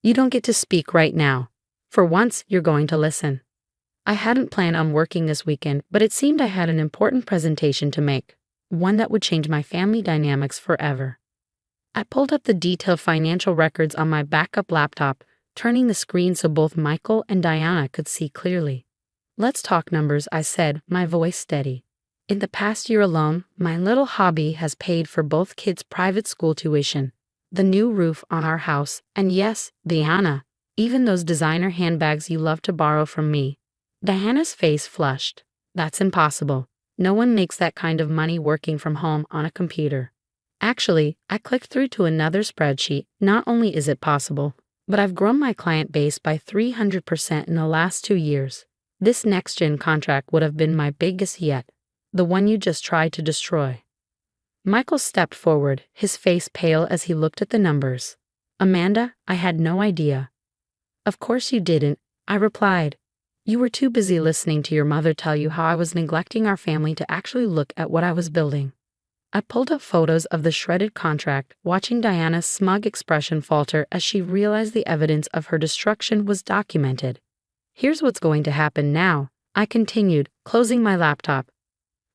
You don't get to speak right now. For once, you're going to listen. I hadn't planned on working this weekend, but it seemed I had an important presentation to make, one that would change my family dynamics forever. I pulled up the detailed financial records on my backup laptop, turning the screen so both Michael and Diana could see clearly. Let's talk numbers, I said, my voice steady. In the past year alone, my little hobby has paid for both kids' private school tuition, the new roof on our house, and yes, Diana, even those designer handbags you love to borrow from me. Diana's face flushed. That's impossible. No one makes that kind of money working from home on a computer. Actually, I clicked through to another spreadsheet. Not only is it possible, but I've grown my client base by 300% in the last 2 years. This next-gen contract would have been my biggest yet. The one you just tried to destroy. Michael stepped forward, his face pale as he looked at the numbers. Amanda, I had no idea. Of course you didn't, I replied. You were too busy listening to your mother tell you how I was neglecting our family to actually look at what I was building. I pulled up photos of the shredded contract, watching Diana's smug expression falter as she realized the evidence of her destruction was documented. Here's what's going to happen now, I continued, closing my laptop.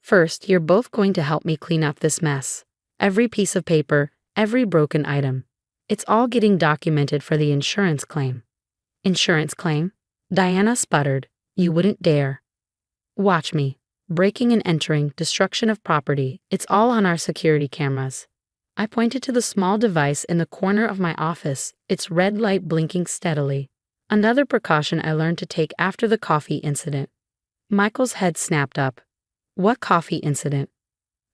First, you're both going to help me clean up this mess. Every piece of paper, every broken item. It's all getting documented for the insurance claim. Insurance claim? Diana sputtered. You wouldn't dare. Watch me. Breaking and entering, destruction of property, it's all on our security cameras. I pointed to the small device in the corner of my office, its red light blinking steadily. Another precaution I learned to take after the coffee incident. Michael's head snapped up. What coffee incident?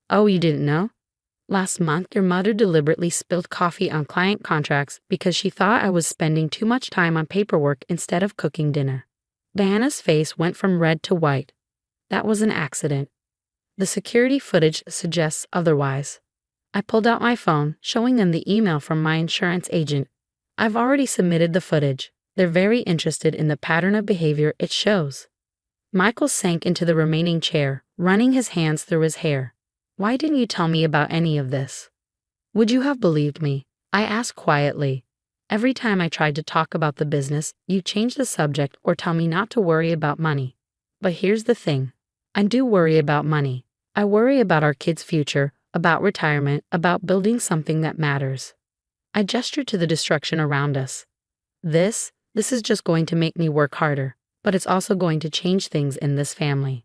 Oh, you didn't know? Last month, your mother deliberately spilled coffee on client contracts because she thought I was spending too much time on paperwork instead of cooking dinner. Diana's face went from red to white. That was an accident. The security footage suggests otherwise. I pulled out my phone, showing them the email from my insurance agent. I've already submitted the footage. They're very interested in the pattern of behavior it shows. Michael sank into the remaining chair, running his hands through his hair. Why didn't you tell me about any of this? Would you have believed me? I asked quietly. Every time I tried to talk about the business, you change the subject or tell me not to worry about money. But here's the thing. I do worry about money. I worry about our kids' future, about retirement, about building something that matters. I gestured to the destruction around us. This is just going to make me work harder, but it's also going to change things in this family.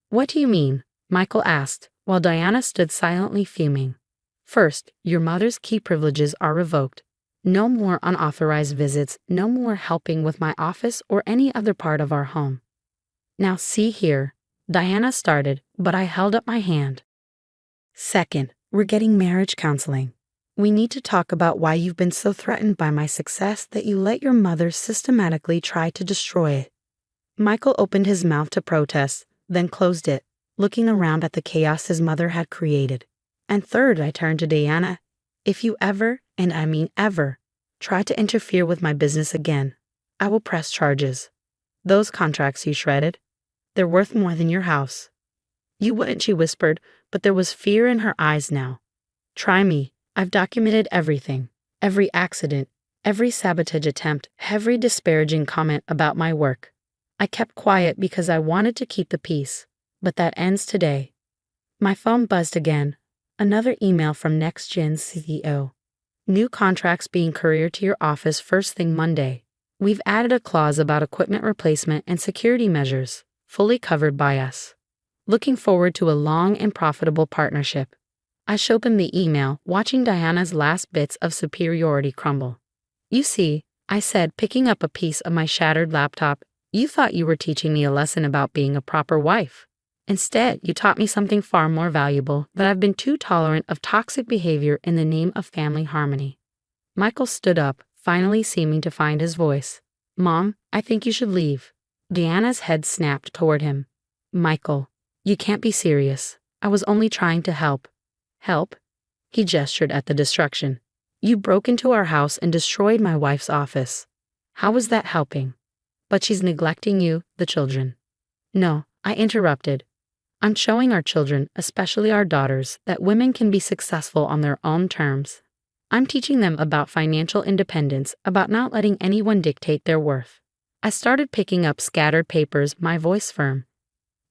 What do you mean? Michael asked, while Diana stood silently fuming. First, your mother's key privileges are revoked. No more unauthorized visits, no more helping with my office or any other part of our home. Now see here, Diana started, but I held up my hand. Second, we're getting marriage counseling. We need to talk about why you've been so threatened by my success that you let your mother systematically try to destroy it. Michael opened his mouth to protest, then closed it, looking around at the chaos his mother had created. And third, I turned to Diana. If you ever, and I mean ever, try to interfere with my business again, I will press charges. Those contracts you shredded, they're worth more than your house. You wouldn't, she whispered, but there was fear in her eyes now. Try me. I've documented everything. Every accident, every sabotage attempt, every disparaging comment about my work. I kept quiet because I wanted to keep the peace, but that ends today. My phone buzzed again. Another email from NextGen's CEO. New contracts being couriered to your office first thing Monday. We've added a clause about equipment replacement and security measures, fully covered by us. Looking forward to a long and profitable partnership. I showed them the email, watching Diana's last bits of superiority crumble. You see, I said, picking up a piece of my shattered laptop, you thought you were teaching me a lesson about being a proper wife. Instead, you taught me something far more valuable, that I've been too tolerant of toxic behavior in the name of family harmony. Michael stood up, finally seeming to find his voice. Mom, I think you should leave. Diana's head snapped toward him. Michael, you can't be serious. I was only trying to help. Help? He gestured at the destruction. You broke into our house and destroyed my wife's office. How was that helping? But she's neglecting you, the children. No, I interrupted. I'm showing our children, especially our daughters, that women can be successful on their own terms. I'm teaching them about financial independence, about not letting anyone dictate their worth. I started picking up scattered papers, my voice firm.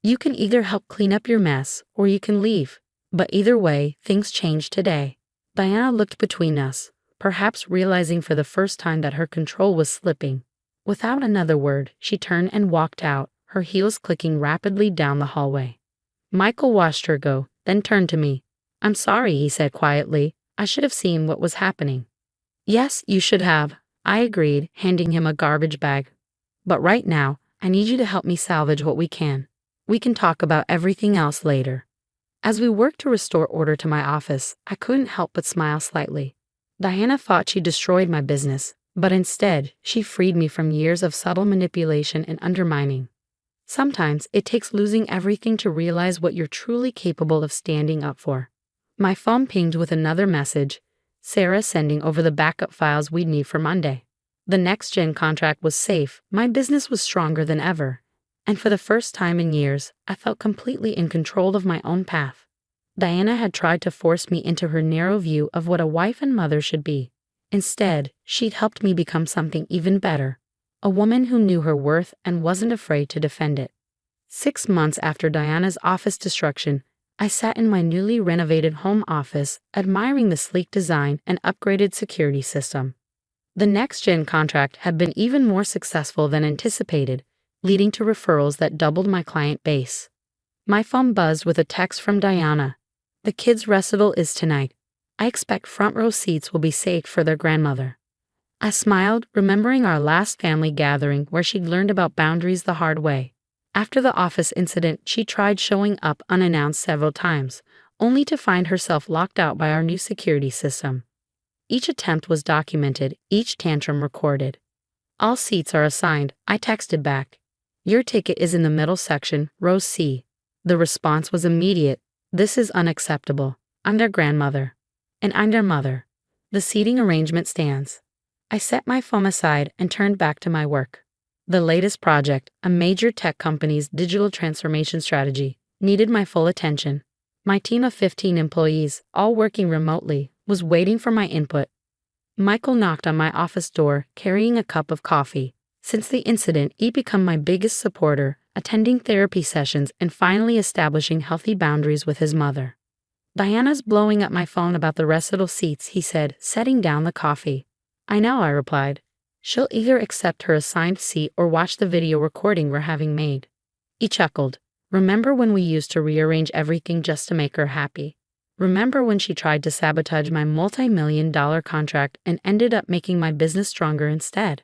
You can either help clean up your mess, or you can leave. But either way, things changed today. Diana looked between us, perhaps realizing for the first time that her control was slipping. Without another word, she turned and walked out, her heels clicking rapidly down the hallway. Michael watched her go, then turned to me. I'm sorry, he said quietly. I should have seen what was happening. Yes, you should have, I agreed, handing him a garbage bag. But right now, I need you to help me salvage what we can. We can talk about everything else later. As we worked to restore order to my office, I couldn't help but smile slightly. Diana thought she destroyed my business, but instead, she freed me from years of subtle manipulation and undermining. Sometimes it takes losing everything to realize what you're truly capable of standing up for. My phone pinged with another message. Sarah sending over the backup files we'd need for Monday. The next-gen contract was safe, my business was stronger than ever. And for the first time in years, I felt completely in control of my own path. Diana had tried to force me into her narrow view of what a wife and mother should be. Instead, she'd helped me become something even better. A woman who knew her worth and wasn't afraid to defend it. 6 months after Diana's office destruction, I sat in my newly renovated home office, admiring the sleek design and upgraded security system. The next-gen contract had been even more successful than anticipated, leading to referrals that doubled my client base. My phone buzzed with a text from Diana. The kids' recital is tonight. I expect front row seats will be saved for their grandmother. I smiled, remembering our last family gathering where she'd learned about boundaries the hard way. After the office incident, she tried showing up unannounced several times, only to find herself locked out by our new security system. Each attempt was documented, each tantrum recorded. All seats are assigned, I texted back. Your ticket is in the middle section, row C. The response was immediate. This is unacceptable. I'm their grandmother. And I'm their mother. The seating arrangement stands. I set my phone aside and turned back to my work. The latest project, a major tech company's digital transformation strategy, needed my full attention. My team of 15 employees, all working remotely, was waiting for my input. Michael knocked on my office door, carrying a cup of coffee. Since the incident, he'd become my biggest supporter, attending therapy sessions and finally establishing healthy boundaries with his mother. Diana's blowing up my phone about the recital seats, he said, setting down the coffee. I know, I replied. She'll either accept her assigned seat or watch the video recording we're having made. He chuckled. Remember when we used to rearrange everything just to make her happy? Remember when she tried to sabotage my multi-million-dollar contract and ended up making my business stronger instead?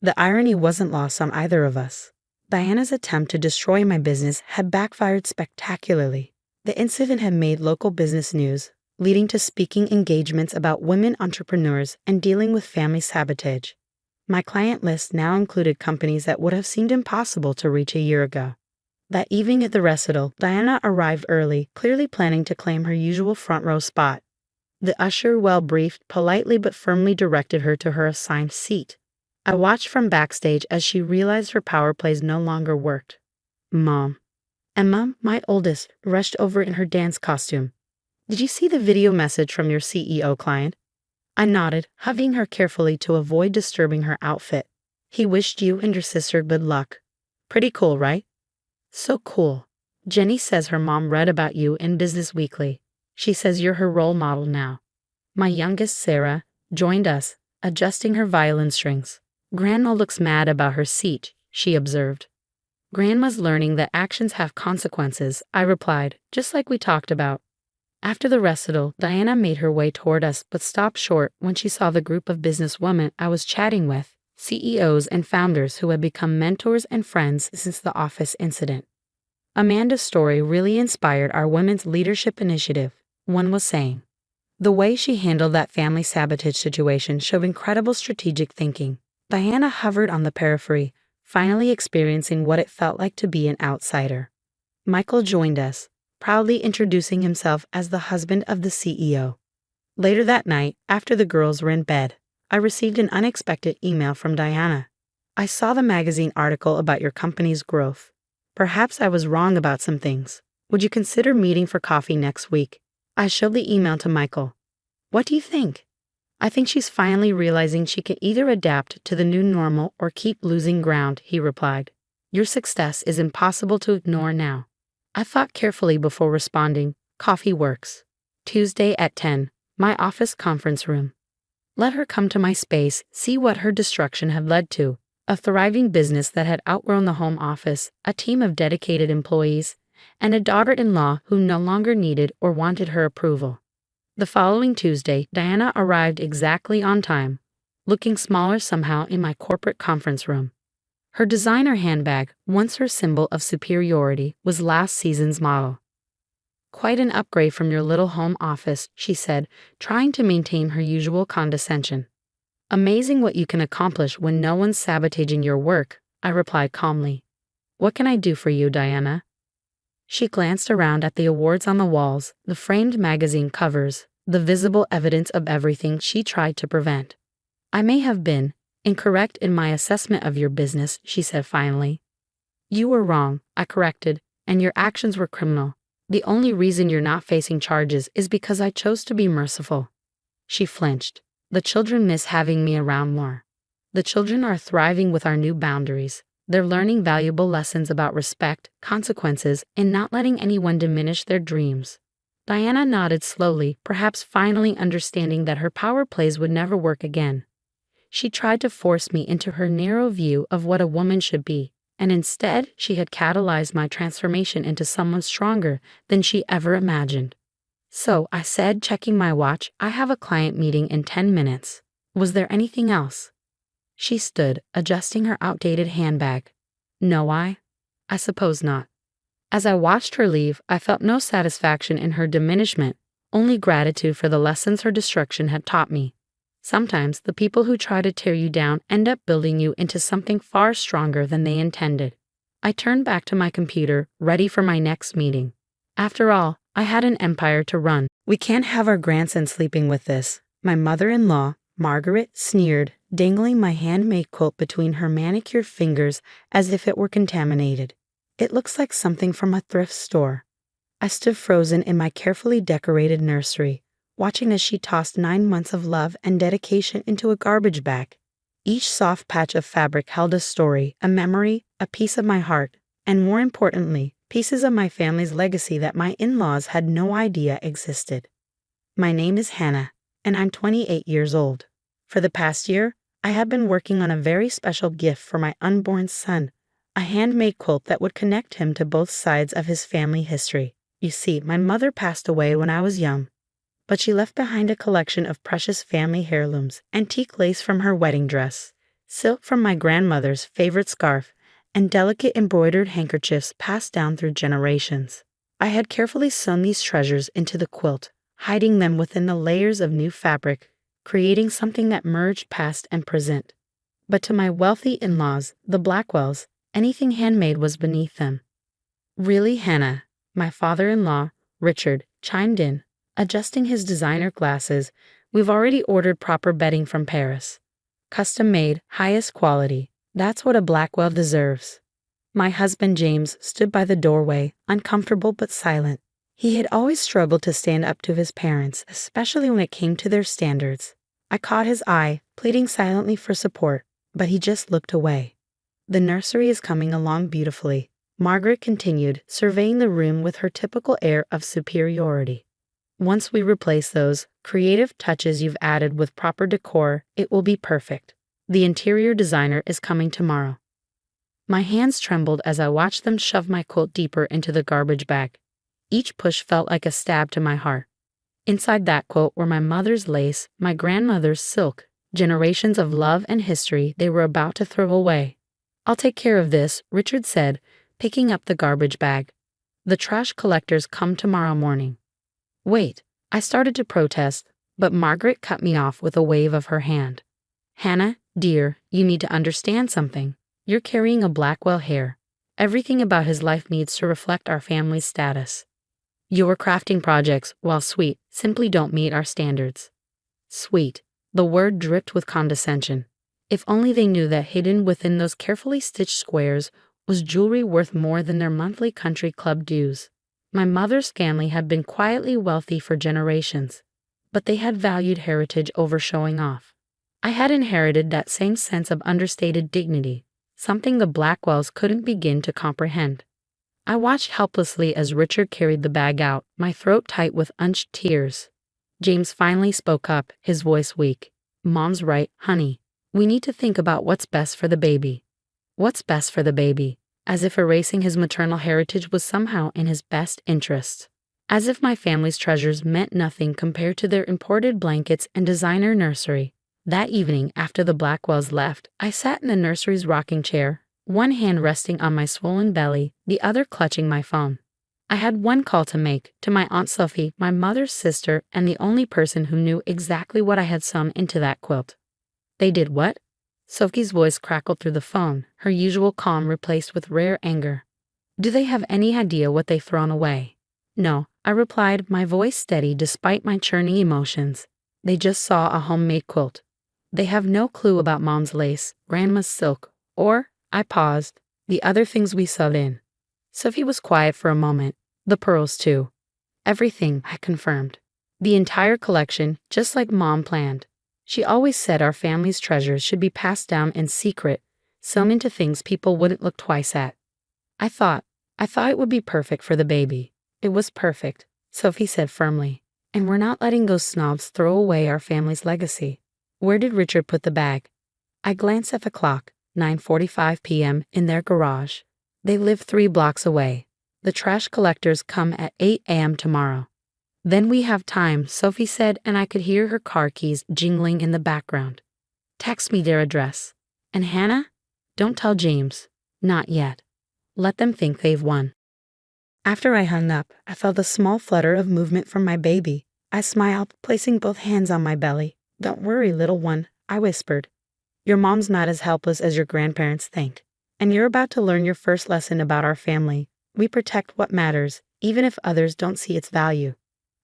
The irony wasn't lost on either of us. Diana's attempt to destroy my business had backfired spectacularly. The incident had made local business news, leading to speaking engagements about women entrepreneurs and dealing with family sabotage. My client list now included companies that would have seemed impossible to reach a year ago. That evening at the recital, Diana arrived early, clearly planning to claim her usual front row spot. The usher, well briefed, politely but firmly directed her to her assigned seat. I watched from backstage as she realized her power plays no longer worked. Mom. Emma, my oldest, rushed over in her dance costume. Did you see the video message from your CEO client? I nodded, hugging her carefully to avoid disturbing her outfit. He wished you and your sister good luck. Pretty cool, right? So cool. Jenny says her mom read about you in Business Weekly. She says you're her role model now. My youngest, Sarah, joined us, adjusting her violin strings. Grandma looks mad about her seat, she observed. Grandma's learning that actions have consequences, I replied, just like we talked about. After the recital, Diana made her way toward us but stopped short when she saw the group of businesswomen I was chatting with, CEOs and founders who had become mentors and friends since the office incident. Amanda's story really inspired our women's leadership initiative, one was saying. The way she handled that family sabotage situation showed incredible strategic thinking. Diana hovered on the periphery, finally experiencing what it felt like to be an outsider. Michael joined us, proudly introducing himself as the husband of the CEO. Later that night, after the girls were in bed, I received an unexpected email from Diana. I saw the magazine article about your company's growth. Perhaps I was wrong about some things. Would you consider meeting for coffee next week? I showed the email to Michael. What do you think? I think she's finally realizing she can either adapt to the new normal or keep losing ground, he replied. Your success is impossible to ignore now. I thought carefully before responding. Coffee works. Tuesday at 10, my office conference room. Let her come to my space, see what her destruction had led to. A thriving business that had outgrown the home office, a team of dedicated employees, and a daughter-in-law who no longer needed or wanted her approval. The following Tuesday, Diana arrived exactly on time, looking smaller somehow in my corporate conference room. Her designer handbag, once her symbol of superiority, was last season's model. Quite an upgrade from your little home office, she said, trying to maintain her usual condescension. Amazing what you can accomplish when no one's sabotaging your work, I replied calmly. What can I do for you, Diana? She glanced around at the awards on the walls, the framed magazine covers, the visible evidence of everything she tried to prevent. I may have been incorrect in my assessment of your business, she said finally. You were wrong, I corrected, and your actions were criminal. The only reason you're not facing charges is because I chose to be merciful. She flinched. The children miss having me around more. The children are thriving with our new boundaries. They're learning valuable lessons about respect, consequences, and not letting anyone diminish their dreams. Diana nodded slowly, perhaps finally understanding that her power plays would never work again. She tried to force me into her narrow view of what a woman should be, and instead she had catalyzed my transformation into someone stronger than she ever imagined. So, I said, checking my watch, I have a client meeting in 10 minutes. Was there anything else? She stood, adjusting her outdated handbag. No, I suppose not. As I watched her leave, I felt no satisfaction in her diminishment, only gratitude for the lessons her destruction had taught me. Sometimes the people who try to tear you down end up building you into something far stronger than they intended. I turned back to my computer, ready for my next meeting. After all, I had an empire to run. We can't have our grandson sleeping with this, my mother-in-law, Margaret, sneered, dangling my handmade quilt between her manicured fingers as if it were contaminated. It looks like something from a thrift store. I stood frozen in my carefully decorated nursery, watching as she tossed 9 months of love and dedication into a garbage bag. Each soft patch of fabric held a story, a memory, a piece of my heart, and more importantly, pieces of my family's legacy that my in-laws had no idea existed. My name is Hannah, and I'm 28 years old. For the past year, I have been working on a very special gift for my unborn son, a handmade quilt that would connect him to both sides of his family history. You see, my mother passed away when I was young, but she left behind a collection of precious family heirlooms, antique lace from her wedding dress, silk from my grandmother's favorite scarf, and delicate embroidered handkerchiefs passed down through generations. I had carefully sewn these treasures into the quilt, hiding them within the layers of new fabric, creating something that merged past and present. But to my wealthy in-laws, the Blackwells, anything handmade was beneath them. Really, Hannah? My father-in-law, Richard, chimed in, adjusting his designer glasses. We've already ordered proper bedding from Paris. Custom-made, highest quality. That's what a Blackwell deserves. My husband James stood by the doorway, uncomfortable but silent. He had always struggled to stand up to his parents, especially when it came to their standards. I caught his eye, pleading silently for support, but he just looked away. The nursery is coming along beautifully, Margaret continued, surveying the room with her typical air of superiority. Once we replace those creative touches you've added with proper decor, it will be perfect. The interior designer is coming tomorrow. My hands trembled as I watched them shove my quilt deeper into the garbage bag. Each push felt like a stab to my heart. Inside that quilt were my mother's lace, my grandmother's silk, generations of love and history they were about to throw away. I'll take care of this, Richard said, picking up the garbage bag. The trash collectors come tomorrow morning. Wait, I started to protest, but Margaret cut me off with a wave of her hand. Hannah, dear, you need to understand something. You're carrying a Blackwell hair. Everything about his life needs to reflect our family's status. Your crafting projects, while sweet, simply don't meet our standards. Sweet. The word dripped with condescension. If only they knew that hidden within those carefully stitched squares was jewelry worth more than their monthly country club dues. My mother's family had been quietly wealthy for generations, but they had valued heritage over showing off. I had inherited that same sense of understated dignity, something the Blackwells couldn't begin to comprehend. I watched helplessly as Richard carried the bag out, my throat tight with unshed tears. James finally spoke up, his voice weak. Mom's right, honey. We need to think about what's best for the baby. What's best for the baby? As if erasing his maternal heritage was somehow in his best interests. As if my family's treasures meant nothing compared to their imported blankets and designer nursery. That evening, after the Blackwells left, I sat in the nursery's rocking chair, one hand resting on my swollen belly, the other clutching my phone. I had one call to make, to my Aunt Sophie, my mother's sister, and the only person who knew exactly what I had sewn into that quilt. They did what? Sophie's voice crackled through the phone, her usual calm replaced with rare anger. Do they have any idea what they've thrown away? No, I replied, my voice steady despite my churning emotions. They just saw a homemade quilt. They have no clue about Mom's lace, Grandma's silk, or, I paused, the other things we sewed in. Sophie was quiet for a moment. The pearls too. Everything, I confirmed. The entire collection, just like Mom planned. She always said our family's treasures should be passed down in secret, sewn into things people wouldn't look twice at. I thought it would be perfect for the baby. It was perfect, Sophie said firmly. And we're not letting those snobs throw away our family's legacy. Where did Richard put the bag? I glanced at the clock, 9:45 p.m. in their garage. They live 3 blocks away. The trash collectors come at 8 a.m. tomorrow. Then we have time, Sophie said, and I could hear her car keys jingling in the background. Text me their address. And Hannah? Don't tell James. Not yet. Let them think they've won. After I hung up, I felt a small flutter of movement from my baby. I smiled, placing both hands on my belly. Don't worry, little one, I whispered. Your mom's not as helpless as your grandparents think. And you're about to learn your first lesson about our family. We protect what matters, even if others don't see its value.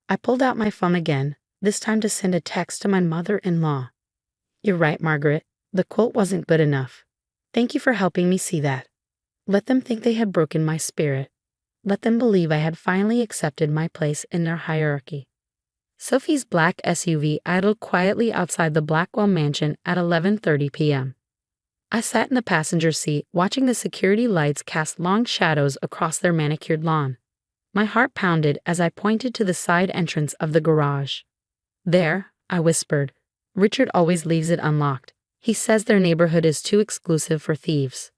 I pulled out my phone again, this time to send a text to my mother-in-law. You're right, Margaret. The quilt wasn't good enough. Thank you for helping me see that. Let them think they had broken my spirit. Let them believe I had finally accepted my place in their hierarchy. Sophie's black SUV idled quietly outside the Blackwell mansion at 11:30 p.m. I sat in the passenger seat, watching the security lights cast long shadows across their manicured lawn. My heart pounded as I pointed to the side entrance of the garage. There, I whispered. Richard always leaves it unlocked. He says their neighborhood is too exclusive for thieves.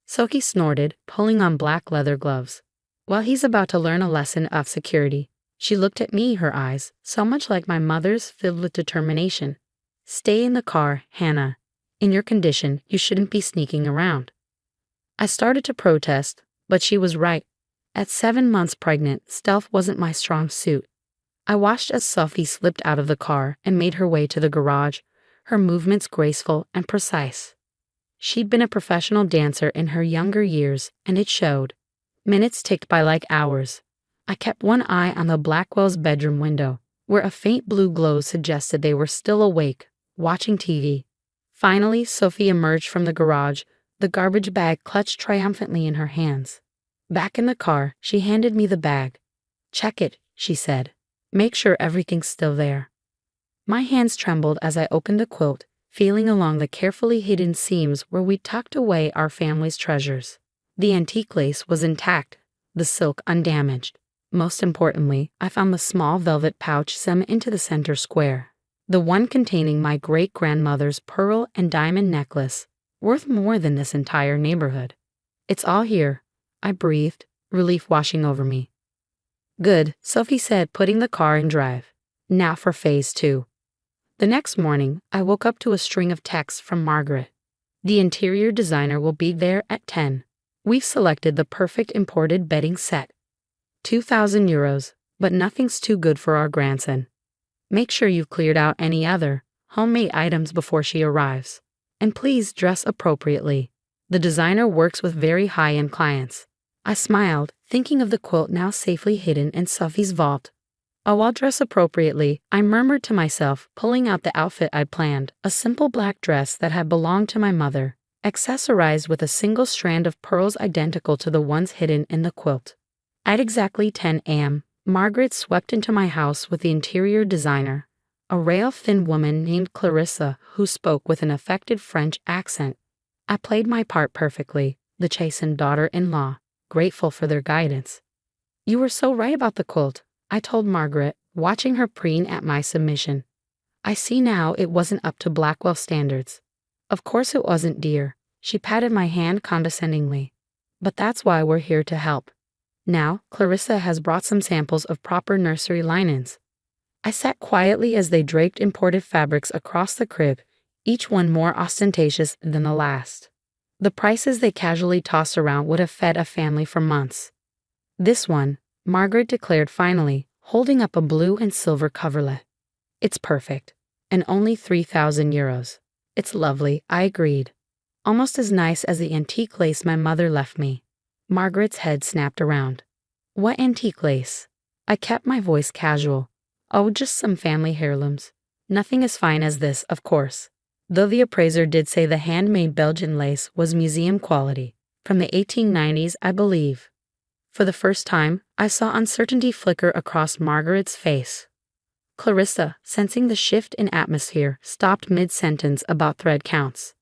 Sophie snorted, pulling on black leather gloves. While he's about to learn a lesson of security, she looked at me, her eyes, so much like my mother's, filled with determination. Stay in the car, Hannah. In your condition, you shouldn't be sneaking around. I started to protest, but she was right. At 7 months pregnant, stealth wasn't my strong suit. I watched as Sophie slipped out of the car and made her way to the garage, her movements graceful and precise. She'd been a professional dancer in her younger years, and it showed. Minutes ticked by like hours. I kept one eye on the Blackwell's bedroom window, where a faint blue glow suggested they were still awake, watching TV. Finally, Sophie emerged from the garage, the garbage bag clutched triumphantly in her hands. Back in the car, she handed me the bag. Check it, she said. Make sure everything's still there. My hands trembled as I opened the quilt, feeling along the carefully hidden seams where we tucked away our family's treasures. The antique lace was intact, the silk undamaged. Most importantly, I found the small velvet pouch sewn into the center square, the one containing my great-grandmother's pearl and diamond necklace, worth more than this entire neighborhood. It's all here, I breathed, relief washing over me. Good, Sophie said, putting the car in drive. Now for phase 2. The next morning, I woke up to a string of texts from Margaret. The interior designer will be there at 10. We've selected the perfect imported bedding set. 2,000 euros, but nothing's too good for our grandson. Make sure you've cleared out any other homemade items before she arrives. And please dress appropriately. The designer works with very high-end clients. I smiled, thinking of the quilt now safely hidden in Sophie's vault. Oh, I'll dress appropriately, I murmured to myself, pulling out the outfit I'd planned, a simple black dress that had belonged to my mother, accessorized with a single strand of pearls identical to the ones hidden in the quilt. At exactly 10 a.m., Margaret swept into my house with the interior designer, a rail-thin woman named Clarissa who spoke with an affected French accent. I played my part perfectly, the chastened daughter-in-law, grateful for their guidance. You were so right about the quilt, I told Margaret, watching her preen at my submission. I see now it wasn't up to Blackwell standards. Of course it wasn't, dear. She patted my hand condescendingly. But that's why we're here to help. Now, Clarissa has brought some samples of proper nursery linens. I sat quietly as they draped imported fabrics across the crib, each one more ostentatious than the last. The prices they casually tossed around would have fed a family for months. This one, Margaret declared finally, holding up a blue and silver coverlet. It's perfect, and only 3,000 euros. It's lovely, I agreed. Almost as nice as the antique lace my mother left me. Margaret's head snapped around. What antique lace? I kept my voice casual. Oh, just some family heirlooms. Nothing as fine as this, of course. Though the appraiser did say the handmade Belgian lace was museum quality. From the 1890s, I believe. For the first time, I saw uncertainty flicker across Margaret's face. Clarissa, sensing the shift in atmosphere, stopped mid-sentence about thread counts.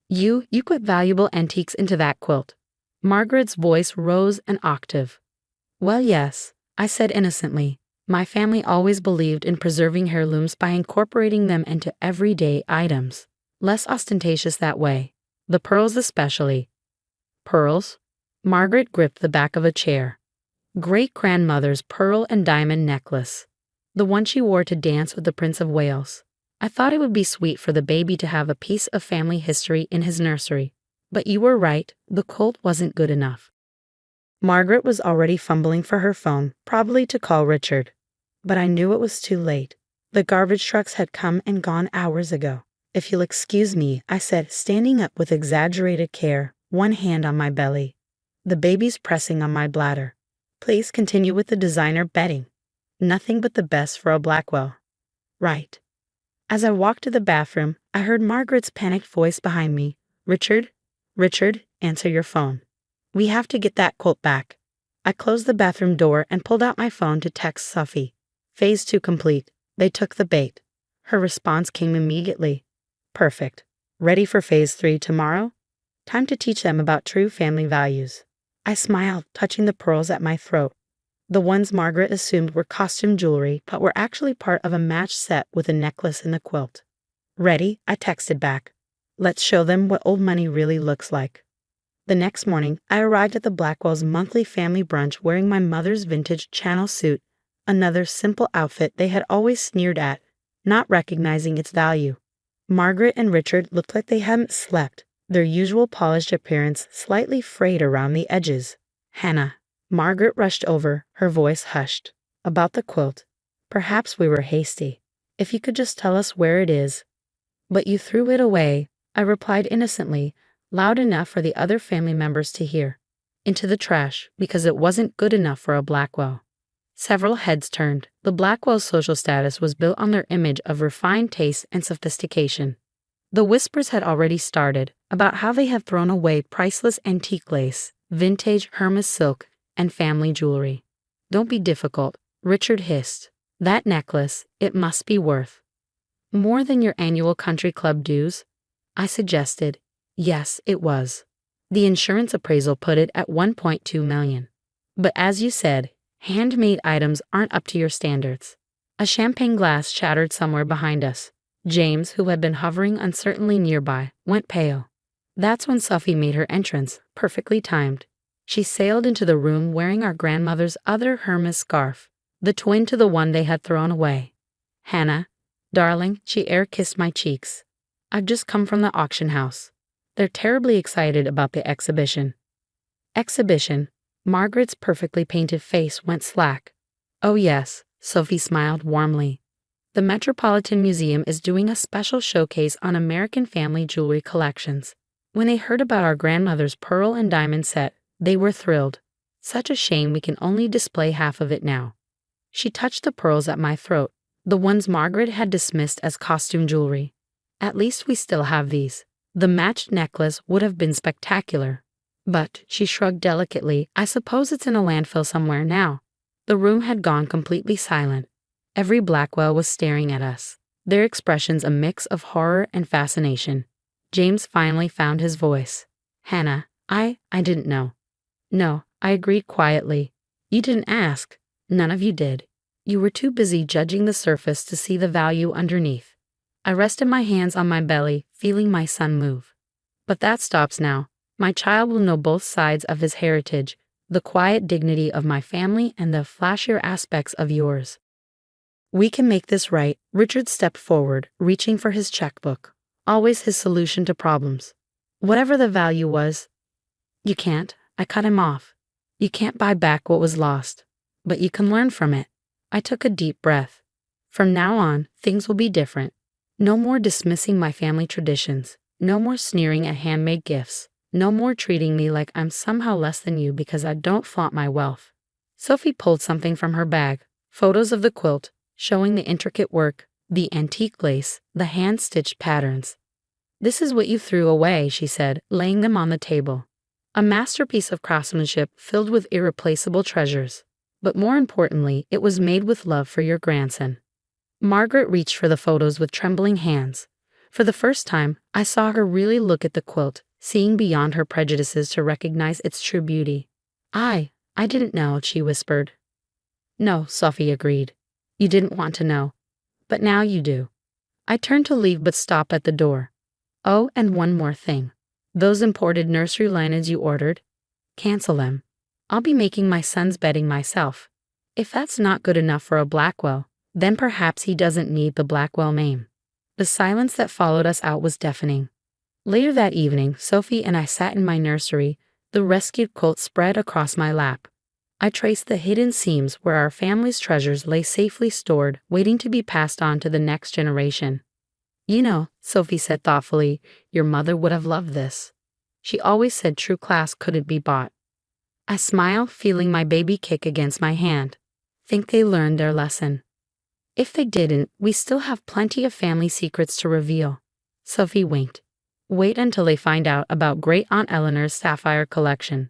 You put valuable antiques into that quilt. Margaret's voice rose an octave. Well, yes, I said innocently. My family always believed in preserving heirlooms by incorporating them into everyday items. Less ostentatious that way. The pearls especially. Pearls? Margaret gripped the back of a chair. Great-grandmother's pearl and diamond necklace. The one she wore to dance with the Prince of Wales. I thought it would be sweet for the baby to have a piece of family history in his nursery. But you were right, the quilt wasn't good enough. Margaret was already fumbling for her phone, probably to call Richard. But I knew it was too late. The garbage trucks had come and gone hours ago. If you'll excuse me, I said, standing up with exaggerated care, one hand on my belly. The baby's pressing on my bladder. Please continue with the designer bedding. Nothing but the best for a Blackwell. Right. As I walked to the bathroom, I heard Margaret's panicked voice behind me. Richard, answer your phone. We have to get that quilt back. I closed the bathroom door and pulled out my phone to text Sophie. Phase 2 complete. They took the bait. Her response came immediately. Perfect. Ready for Phase 3 tomorrow? Time to teach them about true family values. I smiled, touching the pearls at my throat. The ones Margaret assumed were costume jewelry, but were actually part of a matched set with a necklace in the quilt. Ready? I texted back. Let's show them what old money really looks like. The next morning, I arrived at the Blackwells' monthly family brunch wearing my mother's vintage Channel suit, another simple outfit they had always sneered at, not recognizing its value. Margaret and Richard looked like they hadn't slept, their usual polished appearance slightly frayed around the edges. Hannah. Margaret rushed over, her voice hushed. About the quilt. Perhaps we were hasty. If you could just tell us where it is. But you threw it away, I replied innocently, loud enough for the other family members to hear. Into the trash, because it wasn't good enough for a Blackwell. Several heads turned. The Blackwell's social status was built on their image of refined taste and sophistication. The whispers had already started about how they had thrown away priceless antique lace, vintage Hermes silk, and family jewelry. Don't be difficult, Richard hissed. That necklace, it must be worth more than your annual country club dues? I suggested. Yes, it was. The insurance appraisal put it at $1.2 million. But as you said, handmade items aren't up to your standards. A champagne glass shattered somewhere behind us. James, who had been hovering uncertainly nearby, went pale. That's when Sophie made her entrance, perfectly timed. She sailed into the room wearing our grandmother's other Hermes scarf, the twin to the one they had thrown away. Hannah, darling, she air-kissed my cheeks. I've just come from the auction house. They're terribly excited about the exhibition. Exhibition? Margaret's perfectly painted face went slack. Oh yes, Sophie smiled warmly. The Metropolitan Museum is doing a special showcase on American family jewelry collections. When they heard about our grandmother's pearl and diamond set, they were thrilled. Such a shame we can only display half of it now. She touched the pearls at my throat, the ones Margaret had dismissed as costume jewelry. At least we still have these. The matched necklace would have been spectacular. But, she shrugged delicately, I suppose it's in a landfill somewhere now. The room had gone completely silent. Every Blackwell was staring at us, their expressions a mix of horror and fascination. James finally found his voice. Hannah, I didn't know. No, I agreed quietly. You didn't ask. None of you did. You were too busy judging the surface to see the value underneath. I rested my hands on my belly, feeling my son move. But that stops now. My child will know both sides of his heritage, the quiet dignity of my family and the flashier aspects of yours. We can make this right. Richard stepped forward, reaching for his checkbook. Always his solution to problems. Whatever the value was. You can't. I cut him off. You can't buy back what was lost. But you can learn from it. I took a deep breath. From now on, things will be different. No more dismissing my family traditions. No more sneering at handmade gifts. No more treating me like I'm somehow less than you because I don't flaunt my wealth. Sophie pulled something from her bag, photos of the quilt, showing the intricate work, the antique lace, the hand-stitched patterns. This is what you threw away, she said, laying them on the table. A masterpiece of craftsmanship filled with irreplaceable treasures. But more importantly, it was made with love for your grandson. Margaret reached for the photos with trembling hands. For the first time, I saw her really look at the quilt, seeing beyond her prejudices to recognize its true beauty. I didn't know, she whispered. No, Sophie agreed. You didn't want to know. But now you do. I turned to leave but stopped at the door. Oh, and one more thing. Those imported nursery linens you ordered? Cancel them. I'll be making my son's bedding myself. If that's not good enough for a Blackwell, then perhaps he doesn't need the Blackwell name. The silence that followed us out was deafening. Later that evening, Sophie and I sat in my nursery, the rescued quilt spread across my lap. I traced the hidden seams where our family's treasures lay safely stored, waiting to be passed on to the next generation. You know, Sophie said thoughtfully, your mother would have loved this. She always said true class couldn't be bought. I smiled, feeling my baby kick against my hand. Think they learned their lesson. If they didn't, we still have plenty of family secrets to reveal. Sophie winked. Wait until they find out about Great Aunt Eleanor's sapphire collection.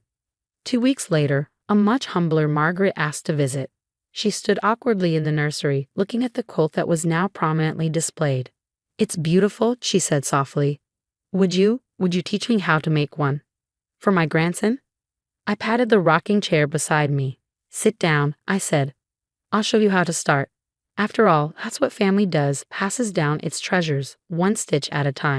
2 weeks later, a much humbler Margaret asked to visit. She stood awkwardly in the nursery, looking at the quilt that was now prominently displayed. It's beautiful, she said softly. Would you teach me how to make one? For my grandson? I patted the rocking chair beside me. Sit down, I said. I'll show you how to start. After all, that's what family does, passes down its treasures, one stitch at a time.